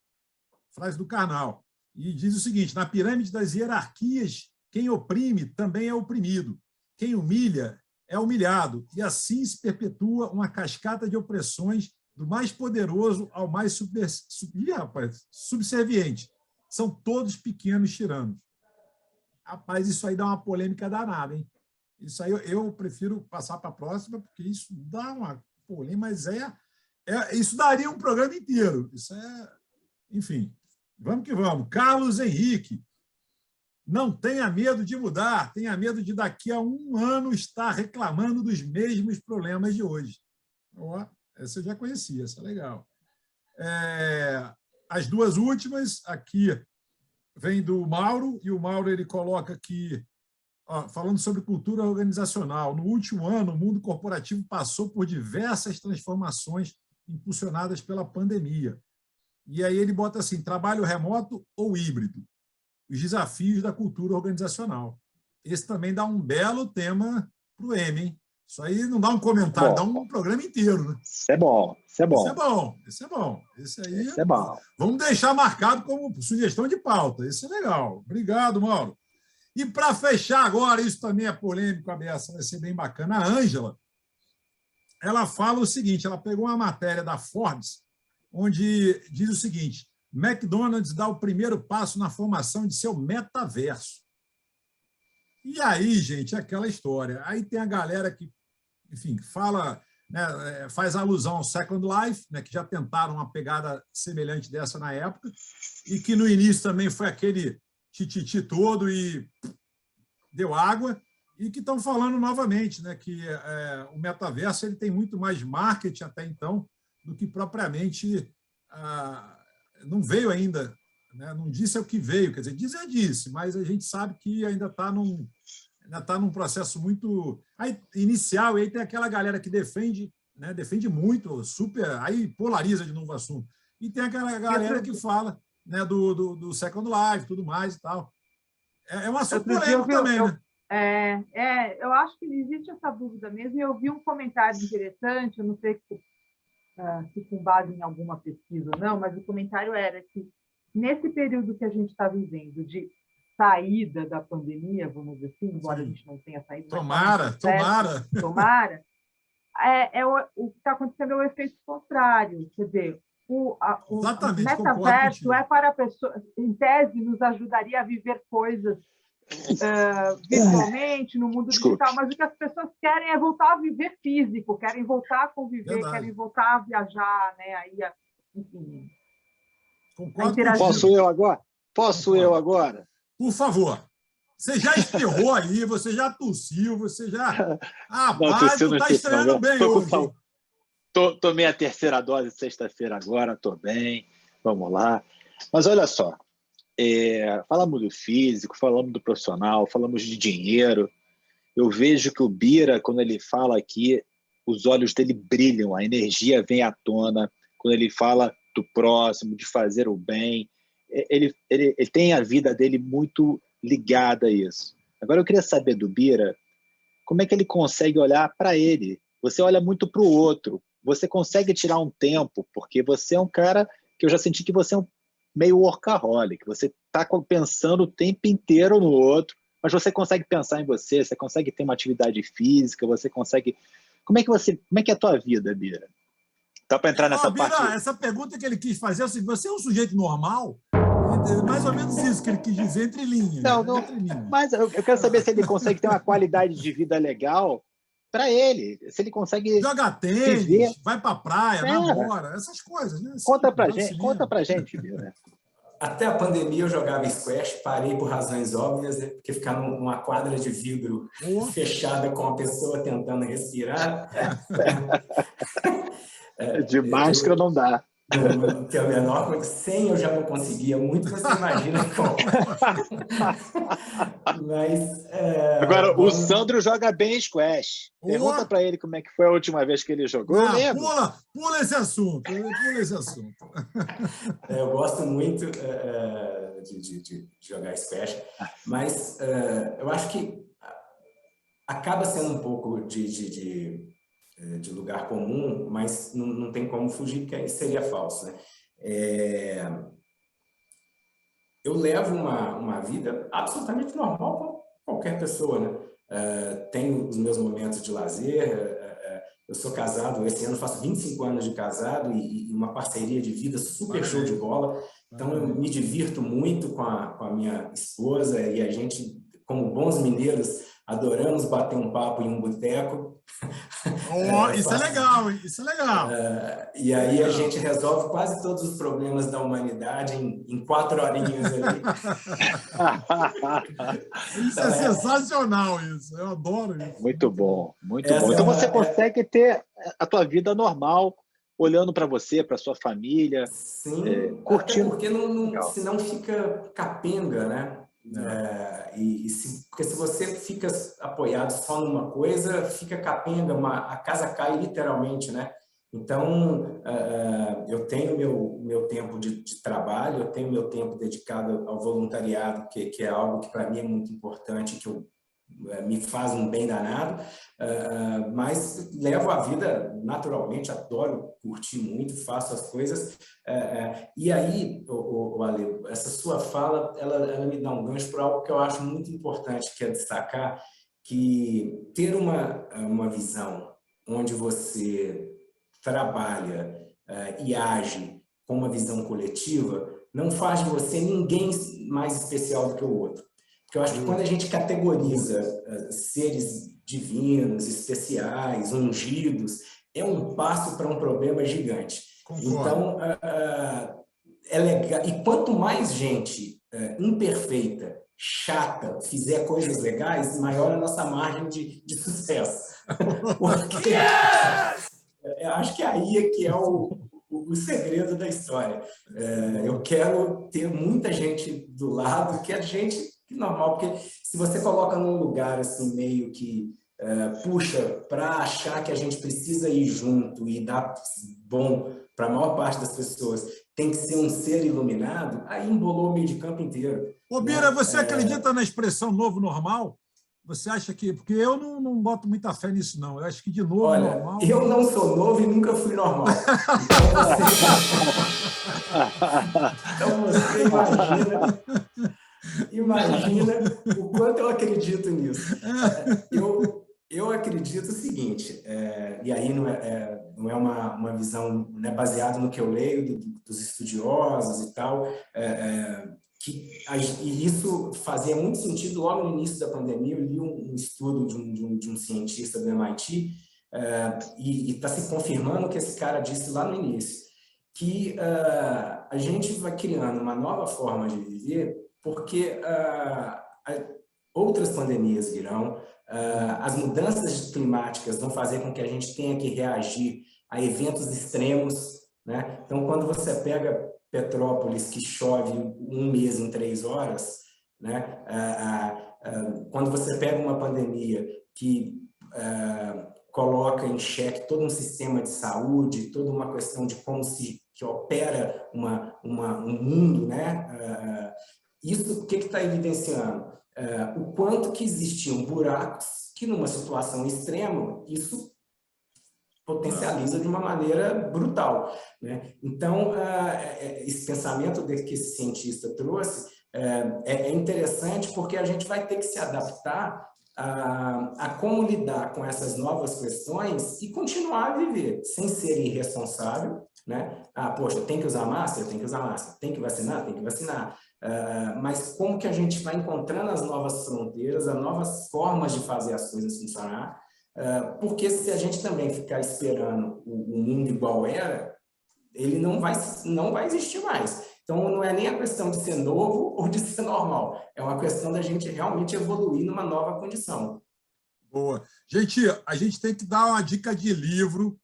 Frase do Karnal. E diz o seguinte: na pirâmide das hierarquias, quem oprime também é oprimido. Quem humilha é humilhado. E assim se perpetua uma cascata de opressões do mais poderoso ao mais subserviente. São todos pequenos tiranos. Rapaz, isso aí dá uma polêmica danada, hein? Isso aí eu prefiro passar para a próxima, porque isso dá uma polêmica, mas isso daria um programa inteiro. Isso enfim, vamos que vamos. Carlos Henrique, não tenha medo de mudar, tenha medo de daqui a 1 ano estar reclamando dos mesmos problemas de hoje. Ó, essa eu já conhecia, essa é legal. As duas últimas, aqui, vem do Mauro, e o Mauro ele coloca aqui, falando sobre cultura organizacional. No último ano, o mundo corporativo passou por diversas transformações impulsionadas pela pandemia. E aí ele bota assim: trabalho remoto ou híbrido? Os desafios da cultura organizacional. Esse também dá um belo tema para o M, hein? Isso aí não dá um comentário, dá um programa inteiro, né? Isso é bom, isso é bom. Esse é bom, esse é bom. Esse aí, esse é bom. Vamos deixar marcado como sugestão de pauta. Esse é legal. Obrigado, Mauro. E para fechar agora, isso também é polêmico, a beça, vai ser bem bacana. A Ângela, ela fala o seguinte: ela pegou uma matéria da Forbes, onde diz o seguinte: McDonald's dá o primeiro passo na formação de seu metaverso. E aí, gente, é aquela história. Aí tem a galera que, enfim, fala, né, faz alusão ao Second Life, né, que já tentaram uma pegada semelhante dessa na época, e que no início também foi aquele tititi todo e deu água, e que estão falando novamente, né, que o metaverso ele tem muito mais marketing até então do que propriamente não veio ainda, né, não disse o que veio, quer dizer, disse, mas a gente sabe que ainda está num processo muito inicial, e aí tem aquela galera que defende, né, defende muito, super, aí polariza de novo o assunto, e tem aquela galera que fala, né, do Second Life, tudo mais e tal. É um assunto polêmico também, né? Eu acho que existe essa dúvida mesmo, e eu vi um comentário interessante, eu não sei se com base em alguma pesquisa ou não, mas o comentário era que, nesse período que a gente está vivendo de saída da pandemia, vamos dizer assim, embora a gente não tenha saído... Tomara! O que está acontecendo é o efeito contrário, quer dizer, o metaverso é para a pessoa, em tese, nos ajudaria a viver coisas virtualmente, no mundo digital, mas o que as pessoas querem é voltar a viver físico, querem voltar a conviver, querem voltar a viajar, né? Aí, enfim. Posso eu agora? Por favor. Você já espirrou aí, você já tossiu, você já... Rapaz, tu está estreando bem hoje. Tomei a terceira dose sexta-feira agora, estou bem, vamos lá. Mas olha só, falamos do físico, falamos do profissional, falamos de dinheiro. Eu vejo que o Bira, quando ele fala aqui, os olhos dele brilham, a energia vem à tona, quando ele fala do próximo, de fazer o bem. Ele tem a vida dele muito ligada a isso. Agora eu queria saber do Bira, como é que ele consegue olhar para ele? Você olha muito para o outro, você consegue tirar um tempo, porque você é um cara que eu já senti que você é um meio workaholic, você está pensando o tempo inteiro no outro, mas você consegue pensar em você consegue ter uma atividade física, você consegue... Como é que é a tua vida, Bira? Dá para entrar nessa Bira, parte? Essa pergunta que ele quis fazer é o seguinte: você é um sujeito normal? Mais ou menos isso que ele quis dizer, entre linhas. Não, mas eu quero saber se ele consegue ter uma qualidade de vida legal para ele, se ele consegue joga tênis, viver. Vai para a praia, namora, essas coisas, né? Conta pra gente, Bira. Até a pandemia eu jogava squash, parei por razões óbvias, né? Porque ficar numa quadra de vidro fechada com a pessoa tentando respirar... De máscara não dá. Não tem a menor, sem eu já não conseguia muito, você imagina como. Mas, agora, o Sandro joga bem squash. Pergunta para ele como é que foi a última vez que ele jogou. Pula esse assunto. Eu gosto muito de jogar squash, mas eu acho que acaba sendo um pouco de lugar comum, mas não tem como fugir, porque aí seria falso, né? eu levo uma vida absolutamente normal como qualquer pessoa, né? Tenho os meus momentos de lazer, eu sou casado, esse ano faço 25 anos de casado e uma parceria de vida super show de bola. Então, eu me divirto muito com a minha esposa e a gente, como bons mineiros, adoramos bater um papo em um boteco. Isso é legal, hein? Isso é legal. E aí a gente resolve quase todos os problemas da humanidade em 4 horinhas ali. Isso é sensacional, isso. Eu adoro isso. Muito bom, muito bom. Então você consegue ter a tua vida normal, olhando para você, para sua família. Sim, curtindo. Até porque senão fica capenga, né? Porque se você fica apoiado só numa coisa, fica capenga, a casa cai literalmente, né? Então, eu tenho meu tempo de trabalho, eu tenho meu tempo dedicado ao voluntariado, que é algo que para mim é muito importante, que me faz um bem danado, mas levo a vida naturalmente, adoro curtir muito, faço as coisas. E aí, Ale, essa sua fala, ela me dá um gancho para algo que eu acho muito importante, que é destacar que ter uma visão onde você trabalha e age com uma visão coletiva não faz de você ninguém mais especial do que o outro. Porque eu acho que quando a gente categoriza seres divinos, especiais, ungidos, é um passo para um problema gigante. Concordo. Então, é legal. E quanto mais gente imperfeita, chata, fizer coisas legais, maior a nossa margem de sucesso. Porque eu acho que aí é que é o segredo da história. Eu quero ter muita gente do lado, que é gente normal, porque se você coloca num lugar assim meio que puxa para achar que a gente precisa ir junto e dar bom para a maior parte das pessoas, tem que ser um ser iluminado, aí embolou o meio de campo inteiro. Ô, Bira, você acredita na expressão novo normal? Você acha que... Porque eu não boto muita fé nisso, não. Eu acho que de novo normal... Eu não sou novo e nunca fui normal. Então você imagina o quanto eu acredito nisso. Eu acredito o seguinte, e aí não é uma visão, né, baseada no que eu leio dos estudiosos e tal, e isso fazia muito sentido logo no início da pandemia. Eu li um estudo de um cientista do MIT, e está se confirmando o que esse cara disse lá no início, que a gente vai criando uma nova forma de viver porque outras pandemias virão, as mudanças climáticas vão fazer com que a gente tenha que reagir a eventos extremos, né? Então, quando você pega Petrópolis, que chove um mês em 3 horas, né? Quando você pega uma pandemia que coloca em xeque todo um sistema de saúde, toda uma questão de como que opera um mundo, né? Isso o que está evidenciando? O quanto que existiam buracos que, numa situação extrema, isso potencializa de uma maneira brutal, né? Então, esse pensamento que esse cientista trouxe é interessante, porque a gente vai ter que se adaptar a como lidar com essas novas questões e continuar a viver sem ser irresponsável, né? Poxa, tem que usar máscara? Tem que usar máscara. Tem que vacinar? Tem que vacinar. Mas como que a gente vai encontrando as novas fronteiras, as novas formas de fazer as coisas funcionar? Porque se a gente também ficar esperando o mundo igual era, ele não vai existir mais. Então, não é nem a questão de ser novo ou de ser normal. É uma questão da gente realmente evoluir numa nova condição. Boa. Gente, a gente tem que dar uma dica de livro,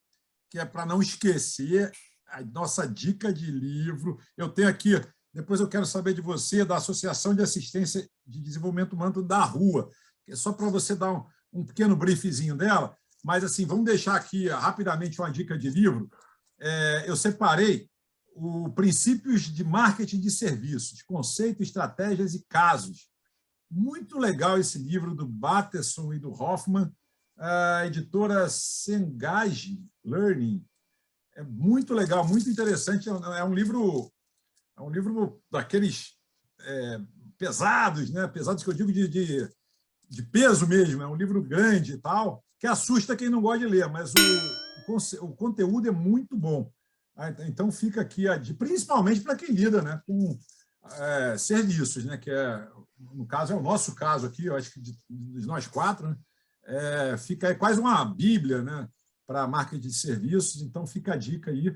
que é para não esquecer, a nossa dica de livro. Eu tenho aqui, depois eu quero saber de você, da Associação de Assistência de Desenvolvimento Humano da Rua, que é só para você dar um pequeno briefzinho dela, mas assim, vamos deixar aqui rapidamente uma dica de livro. Eu separei o Princípios de Marketing de Serviços, Conceito, Estratégias e Casos. Muito legal esse livro do Bateson e do Hoffman, a editora Cengage Learning. É muito legal, muito interessante. É um livro daqueles pesados, né? Pesados que eu digo de peso mesmo, é um livro grande e tal, que assusta quem não gosta de ler, mas o conteúdo é muito bom. Então fica aqui, principalmente para quem lida, né, com serviços, né, que no caso é o nosso caso aqui, eu acho que de nós quatro, né, fica quase uma bíblia, né, para marketing de serviços, então fica a dica aí.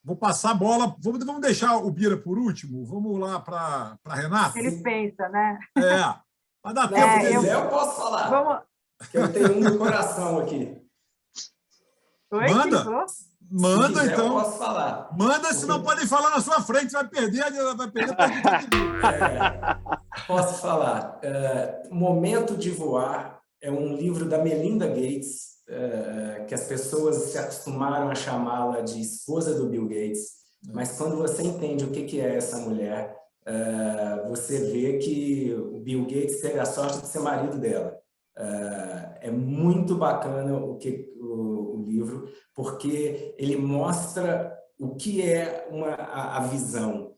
Vou passar a bola, vamos deixar o Bira por último, vamos lá para a Renata. Ele pensa, né? Para dar tempo. Se quiser, eu posso falar. Vamos... Que eu tenho um no coração aqui. Oi, Manda, quiser, então. Eu posso falar. Manda, senão podem falar na sua frente, vai perder Posso falar. Momento de Voar é um livro da Melinda Gates, que as pessoas se acostumaram a chamá-la de esposa do Bill Gates, mas quando você entende o que é essa mulher, você vê que o Bill Gates teve a sorte de ser marido dela. É muito bacana o livro, porque ele mostra o que é a visão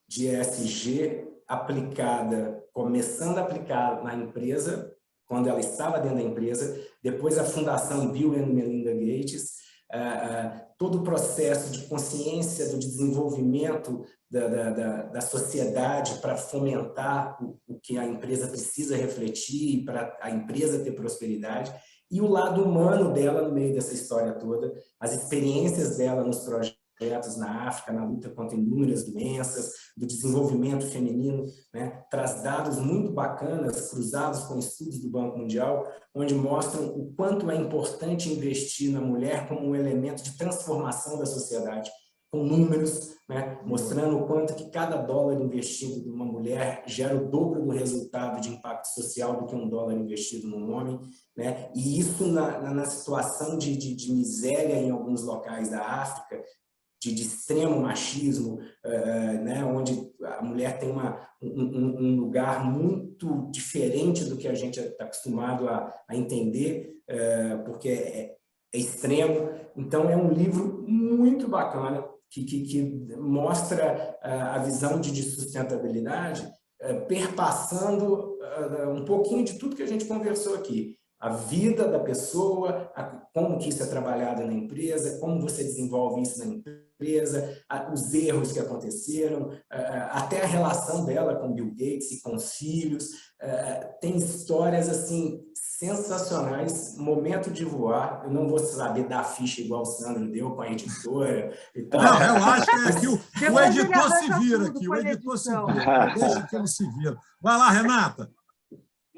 de ESG aplicada, começando a aplicar na empresa, quando ela estava dentro da empresa, depois a Fundação Bill and Melinda Gates, todo o processo de consciência do desenvolvimento da sociedade para fomentar o que a empresa precisa refletir, para a empresa ter prosperidade, e o lado humano dela no meio dessa história toda, as experiências dela nos projetos na África, na luta contra inúmeras doenças, do desenvolvimento feminino, né? Traz dados muito bacanas, cruzados com estudos do Banco Mundial, onde mostram o quanto é importante investir na mulher como um elemento de transformação da sociedade, com números, né? Mostrando o quanto que cada dólar investido numa mulher gera o dobro do resultado de impacto social do que um dólar investido num homem, né? E isso na situação de miséria em alguns locais da África, de extremo machismo, né, onde a mulher tem um lugar muito diferente do que a gente está acostumado a entender, porque é extremo. Então, é um livro muito bacana que mostra a visão de sustentabilidade, perpassando um pouquinho de tudo que a gente conversou aqui. A vida da pessoa, como que isso é trabalhado na empresa, como você desenvolve isso na empresa, os erros que aconteceram, até a relação dela com Bill Gates e com os filhos. Tem histórias assim sensacionais. Momento de Voar. Eu não vou saber dar ficha igual o Sandro deu com a editora e tal. Não, relaxa, que o editor se vira aqui, o editor se vira. Deixa que ele se vira. Vai lá, Renata.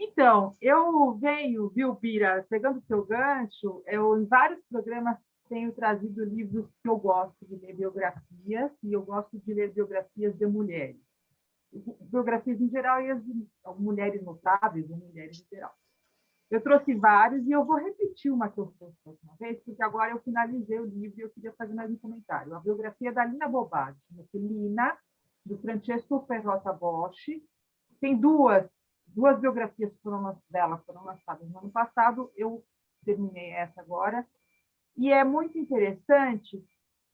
Então, eu venho, viu, Bira, pegando o seu gancho, eu em vários programas tenho trazido livros que eu gosto de ler biografias, e eu gosto de ler biografias de mulheres. Biografias em geral e as de mulheres notáveis, ou mulheres em geral. Eu trouxe vários e eu vou repetir uma que eu trouxe uma vez, porque agora eu finalizei o livro e eu queria fazer mais um comentário. A biografia da Lina Bobardi, chama-se Lina, do Francesco Perrotta Bosch. Tem duas biografias dela foram lançadas no ano passado, eu terminei essa agora, e é muito interessante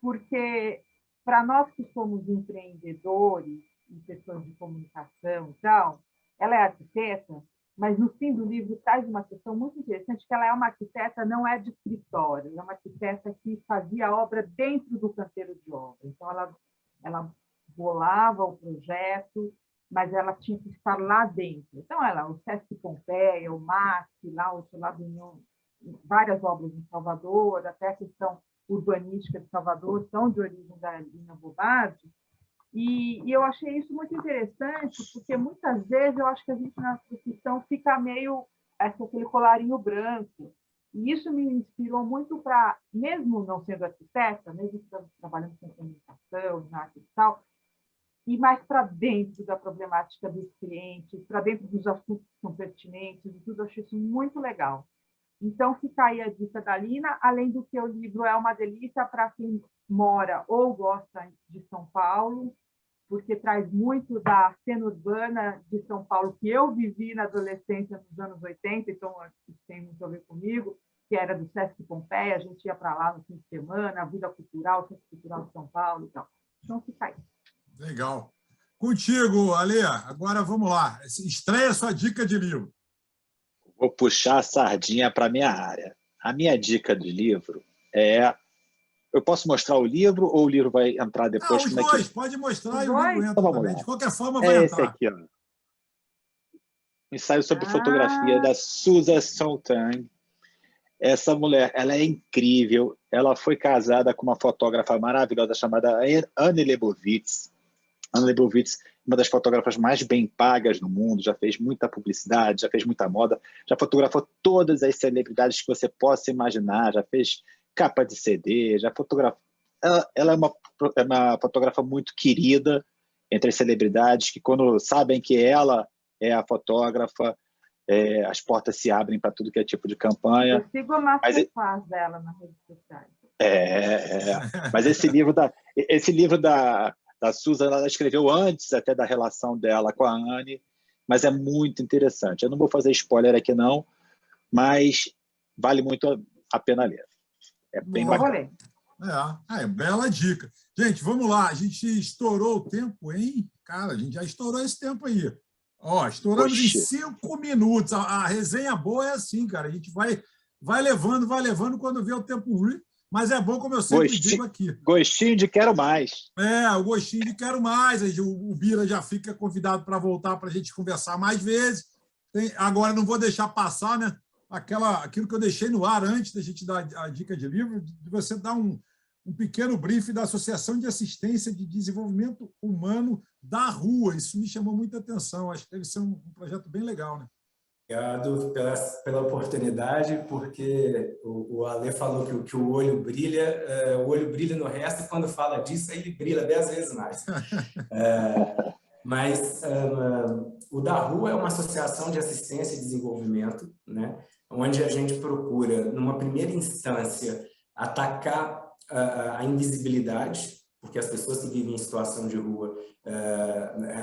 porque, para nós que somos empreendedores e pessoas de comunicação e tal, ela é arquiteta, mas no fim do livro traz uma questão muito interessante, que ela é uma arquiteta, não é de escritório, é uma arquiteta que fazia obra dentro do canteiro de obra. Então, ela bolava o projeto, mas ela tinha que estar lá dentro. Então, o Sesc Pompeia, o MAC, lá o Solar do União, várias obras em Salvador, até a questão urbanística de Salvador, são de origem da Lina Bobardi, e eu achei isso muito interessante, porque muitas vezes eu acho que a gente na profissão fica meio aquele colarinho branco, e isso me inspirou muito para, mesmo não sendo arquiteta, mesmo trabalhando com comunicação, arte e tal, ir mais para dentro da problemática dos clientes, para dentro dos assuntos que são pertinentes, e tudo. Eu achei isso muito legal. Então, fica aí a dica da Lina, além do que o livro é uma delícia para quem mora ou gosta de São Paulo, porque traz muito da cena urbana de São Paulo, que eu vivi na adolescência nos anos 80, então isso tem muito a ver comigo, que era do Sesc Pompeia, a gente ia para lá no fim de semana, a vida cultural, o Centro Cultural de São Paulo e tal. Então, fica aí. Legal. Contigo, Ale. Agora vamos lá. Estreia sua dica de livro. Vou puxar a sardinha para a minha área. A minha dica de livro é... Eu posso mostrar o livro ou o livro vai entrar depois? Os Como é dois. que... Pode mostrar Os e o livro dois? entra Então vamos também. lá. De qualquer forma, vai É esse entrar. aqui, ó. Ensaio sobre fotografia da Susan Sontag. Essa mulher, ela é incrível. Ela foi casada com uma fotógrafa maravilhosa chamada Anne Leibovitz. Anne Leibovitz, uma das fotógrafas mais bem pagas no mundo, já fez muita publicidade, já fez muita moda, já fotografou todas as celebridades que você possa imaginar, já fez capa de CD, já fotografou. Ela é uma fotógrafa muito querida entre as celebridades, que quando sabem que ela é a fotógrafa, as portas se abrem para tudo que é tipo de campanha. Eu sigo a masterclass dela nas redes sociais. Mas esse livro da Susan, ela escreveu antes até da relação dela com a Anne, mas é muito interessante. Eu não vou fazer spoiler aqui não, mas vale muito a pena ler. É bem bacana. Bela dica. Gente, vamos lá. A gente estourou o tempo, hein? Cara, a gente já estourou esse tempo aí. Estouramos em 5 minutos. A resenha boa é assim, cara. A gente vai levando quando vê o tempo ruim. Mas é bom, como eu sempre digo aqui. Gostinho de quero mais. O gostinho de quero mais. O Bira já fica convidado para voltar para a gente conversar mais vezes. Agora, não vou deixar passar, né? Aquilo que eu deixei no ar antes da gente dar a dica de livro, de você dar um pequeno briefing da Associação de Assistência de Desenvolvimento Humano da Rua. Isso me chamou muita atenção. Acho que deve ser um projeto bem legal, né? Obrigado pela oportunidade, porque o Ale falou que o olho brilha no resto, e quando fala disso, ele brilha 10 vezes mais. Mas o Da Rua é uma associação de assistência e desenvolvimento, né, onde a gente procura, numa primeira instância, atacar a invisibilidade, porque as pessoas que vivem em situação de rua,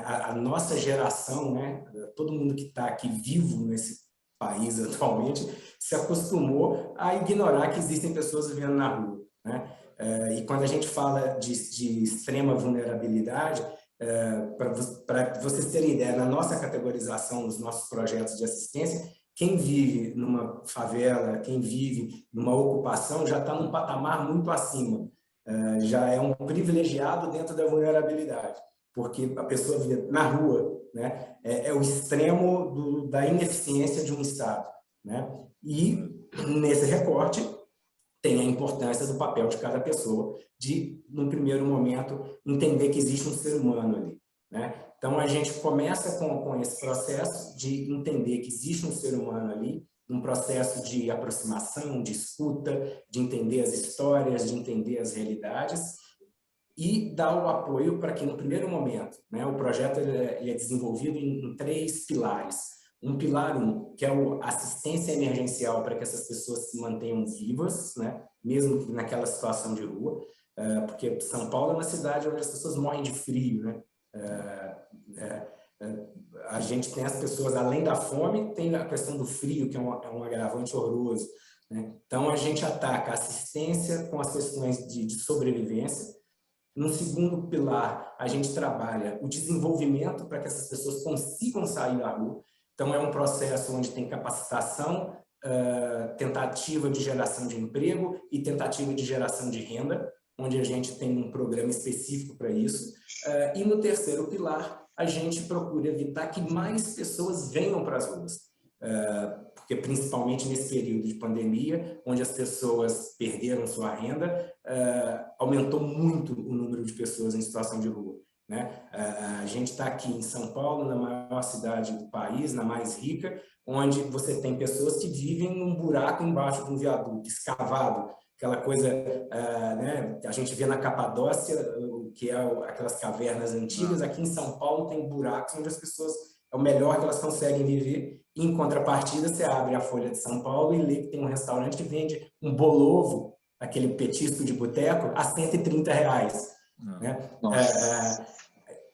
a nossa geração, né, todo mundo que está aqui vivo nesse país atualmente, se acostumou a ignorar que existem pessoas vivendo na rua, né? E quando a gente fala de extrema vulnerabilidade, para vocês terem ideia, na nossa categorização, nos nossos projetos de assistência, quem vive numa favela, quem vive numa ocupação, já está num patamar muito acima. Já é um privilegiado dentro da vulnerabilidade, porque a pessoa vive na rua, né? É o extremo da ineficiência de um Estado, né? E nesse recorte tem a importância do papel de cada pessoa de, num primeiro momento, entender que existe um ser humano ali, né? Então a gente começa com esse processo de entender que existe um ser humano ali, um processo de aproximação, de escuta, de entender as histórias, de entender as realidades e dar o apoio para que, no primeiro momento, né, o projeto ele é desenvolvido em 3 pilares. Um pilar 1, que é a assistência emergencial para que essas pessoas se mantenham vivas, né, mesmo naquela situação de rua, porque São Paulo é uma cidade onde as pessoas morrem de frio, né? A gente tem as pessoas, além da fome, tem a questão do frio, que é um agravante horroroso, né? Então, a gente ataca a assistência com as questões de sobrevivência. No segundo pilar, a gente trabalha o desenvolvimento para que essas pessoas consigam sair da rua. Então, é um processo onde tem capacitação, tentativa de geração de emprego e tentativa de geração de renda, onde a gente tem um programa específico para isso. E no terceiro pilar, a gente procura evitar que mais pessoas venham para as ruas, porque principalmente nesse período de pandemia, onde as pessoas perderam sua renda, aumentou muito o número de pessoas em situação de rua, né? A gente está aqui em São Paulo, na maior cidade do país, na mais rica, onde você tem pessoas que vivem num buraco embaixo de um viaduto, escavado, aquela coisa, né, a gente vê na Capadócia, que é aquelas cavernas antigas. Aqui em São Paulo tem buracos onde as pessoas, é o melhor que elas conseguem viver. Em contrapartida, você abre a Folha de São Paulo e lê que tem um restaurante que vende um bolovo, aquele petisco de boteco, a R$130, né?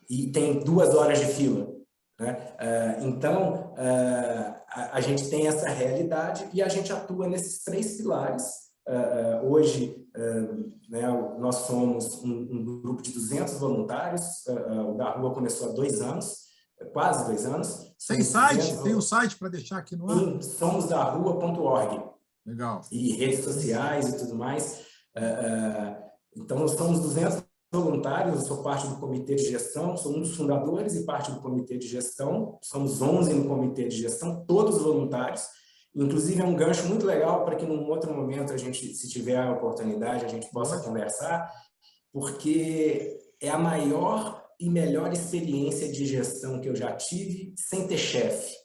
E tem 2 horas de fila, né? Então, a gente tem essa realidade e a gente atua nesses 3 pilares. Hoje, né, nós somos um grupo de 200 voluntários. O Da Rua começou há 2 anos, quase 2 anos. Tem site? Tem um site para deixar aqui no ar? Somosdarrua.org. Legal. E redes sociais e tudo mais. Então, nós somos 200 voluntários, eu sou parte do comitê de gestão, sou um dos fundadores e parte do comitê de gestão. Somos 11 no comitê de gestão, todos voluntários. Inclusive, é um gancho muito legal para que, num outro momento, a gente, se tiver a oportunidade, a gente possa conversar, porque é a maior e melhor experiência de gestão que eu já tive sem ter chefe.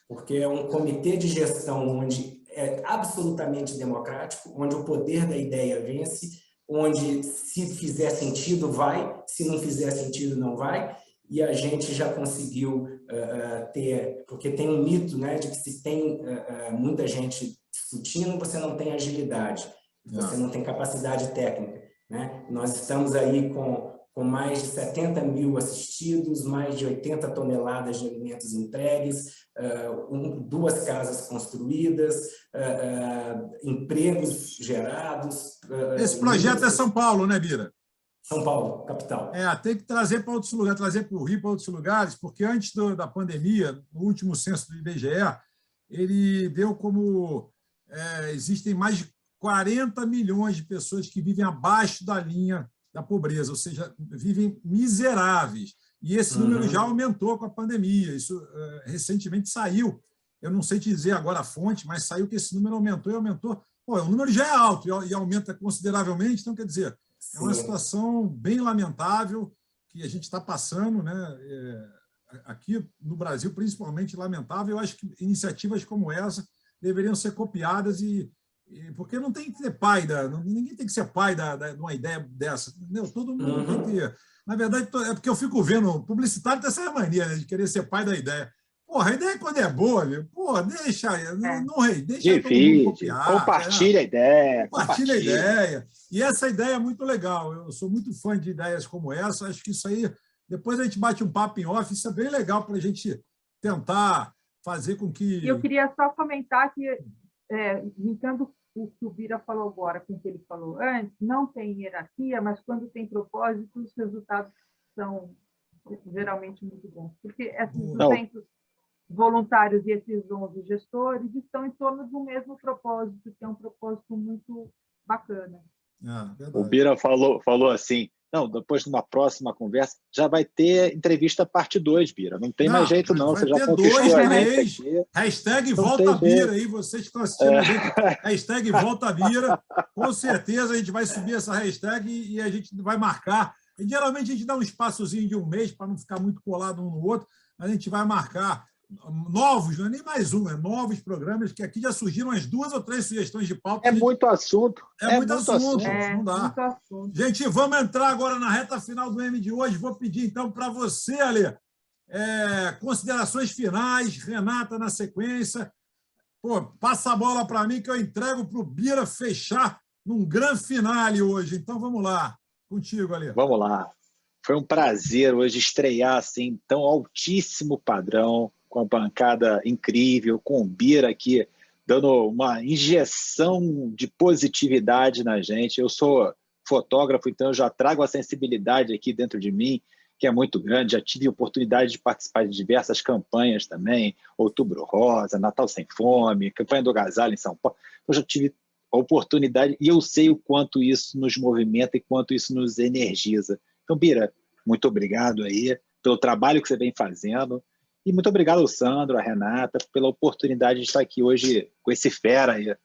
Porque é um comitê de gestão onde é absolutamente democrático, onde o poder da ideia vence, onde, se fizer sentido, vai, se não fizer sentido, não vai. E a gente já conseguiu ter, porque tem um mito, né, de que se tem muita gente discutindo, você não tem agilidade, você não tem capacidade técnica, né? Nós estamos aí com mais de 70 mil assistidos, mais de 80 toneladas de alimentos entregues, 2 casas construídas, empregos gerados. Esse projeto é São Paulo, né, Bira? São Paulo, capital. Tem que trazer para outros lugares, trazer para o Rio, para outros lugares, porque antes da pandemia, no último censo do IBGE, ele deu como existem mais de 40 milhões de pessoas que vivem abaixo da linha da pobreza, ou seja, vivem miseráveis. E esse número já aumentou com a pandemia. Isso recentemente saiu. Eu não sei te dizer agora a fonte, mas saiu que esse número aumentou e aumentou. Pô, o número já é alto e aumenta consideravelmente, então, quer dizer, é uma situação bem lamentável que a gente está passando, né? Aqui no Brasil, principalmente lamentável. Eu acho que iniciativas como essa deveriam ser copiadas porque não tem que ser pai ninguém tem que ser pai de uma ideia dessa, entendeu? Todo mundo tem que... Na verdade, é porque eu fico vendo publicitário tem essa mania, né, de querer ser pai da ideia. Porra, a ideia quando é boa, viu? Porra, deixa deixa todo mundo copiar. Compartilha a ideia. Compartilha a ideia. E essa ideia é muito legal. Eu sou muito fã de ideias como essa. Acho que isso aí, depois a gente bate um papo em off, isso é bem legal para a gente tentar fazer com que... Eu queria só comentar que, linkando o que o Bira falou agora com o que ele falou antes, não tem hierarquia, mas quando tem propósito, os resultados são geralmente muito bons. Porque esses 200 voluntários e esses 11 gestores estão em torno do mesmo propósito, que é um propósito muito bacana. O Bira falou assim, não, depois de uma próxima conversa, já vai ter entrevista parte 2, Bira. Não tem mais jeito, não. Você já conquistou a gente aqui. Hashtag volta Bira aí, vocês que estão assistindo a gente. Hashtag volta Bira. Com certeza a gente vai subir essa hashtag e a gente vai marcar. E, geralmente a gente dá um espaçozinho de um mês para não ficar muito colado um no outro. A gente vai marcar novos, não é nem mais um, novos programas, que aqui já surgiram umas 2 ou 3 sugestões de pauta. Muito assunto. Muito assunto. Não dá. Muito assunto. Gente, vamos entrar agora na reta final do M de hoje. Vou pedir, então, para você, Alê, considerações finais, Renata na sequência. Pô, passa a bola para mim que eu entrego para o Bira fechar num grande finale hoje. Então, vamos lá. Contigo, Alê. Vamos lá. Foi um prazer hoje estrear assim, tão altíssimo padrão, com a bancada incrível, com o Bira aqui, dando uma injeção de positividade na gente. Eu sou fotógrafo, então eu já trago a sensibilidade aqui dentro de mim, que é muito grande. Já tive a oportunidade de participar de diversas campanhas também, Outubro Rosa, Natal Sem Fome, campanha do Agasalho em São Paulo. Eu já tive a oportunidade e eu sei o quanto isso nos movimenta e quanto isso nos energiza. Então, Bira, muito obrigado aí pelo trabalho que você vem fazendo. E muito obrigado ao Sandro, à Renata, pela oportunidade de estar aqui hoje com esse fera aí.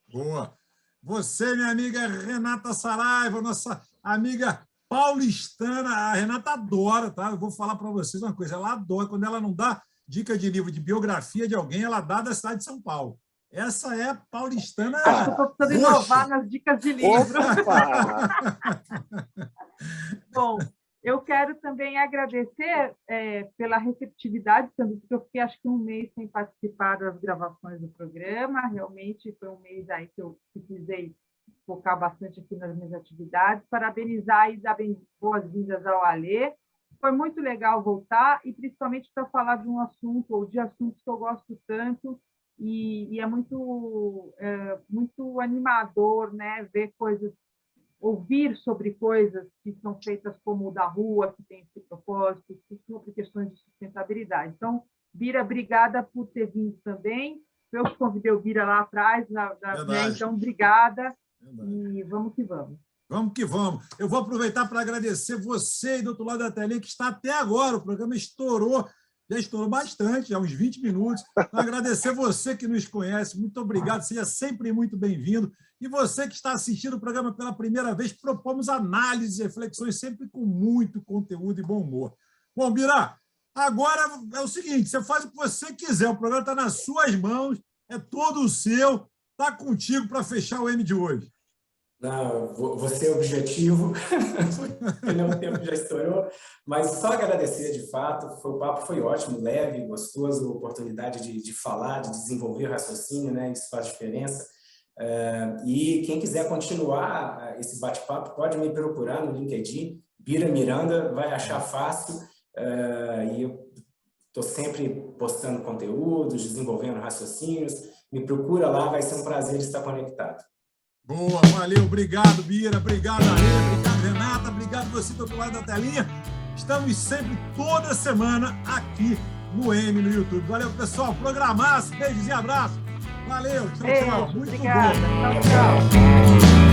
Boa. Você, minha amiga Renata Saraiva, nossa amiga paulistana. A Renata adora, tá? Eu vou falar para vocês uma coisa. Ela adora. Quando ela não dá dica de livro de biografia de alguém, ela dá da cidade de São Paulo. Essa é paulistana. Acho que eu estou precisando inovar nas dicas de livro. Bom, eu quero também agradecer pela receptividade, porque eu fiquei acho que um mês sem participar das gravações do programa. Realmente foi um mês aí que eu precisei focar bastante aqui nas minhas atividades. Parabenizar e dar boas-vindas ao Alê. Foi muito legal voltar, e principalmente para falar de um assunto ou de assuntos que eu gosto tanto e é muito animador, né, ver coisas, ouvir sobre coisas que são feitas como o da rua, que tem esse propósito, sobre questões de sustentabilidade. Então, Bira, obrigada por ter vindo também. Eu que convidei o Bira lá atrás, né? Então, obrigada. Verdade. E vamos que vamos. Vamos que vamos. Eu vou aproveitar para agradecer você aí do outro lado da telinha, que está até agora. O programa estourou, já estourou bastante, já uns 20 minutos. Então, agradecer você que nos conhece. Muito obrigado, seja sempre muito bem-vindo. E você que está assistindo o programa pela primeira vez, propomos análises e reflexões sempre com muito conteúdo e bom humor. Bom, Bira, agora é o seguinte, você faz o que você quiser, o programa está nas suas mãos, é todo seu, está contigo para fechar o M de hoje. Não, vou ser objetivo, o tempo já estourou, mas só agradecer de fato, o papo foi ótimo, leve, gostoso, oportunidade de falar, de desenvolver raciocínio, né? Isso faz diferença. E quem quiser continuar esse bate-papo pode me procurar no LinkedIn, Bira Miranda, vai achar fácil, e eu estou sempre postando conteúdos, desenvolvendo raciocínios, me procura lá, vai ser um prazer estar conectado. Boa, valeu, obrigado, Bira, obrigado, Ale, obrigado, Renata, obrigado você do outro lado da telinha. Estamos sempre, toda semana, aqui no M, no YouTube. Valeu, pessoal, programaço, beijos e abraços. Valeu, tchau, tchau. Muito obrigada. bom. Tchau, tchau.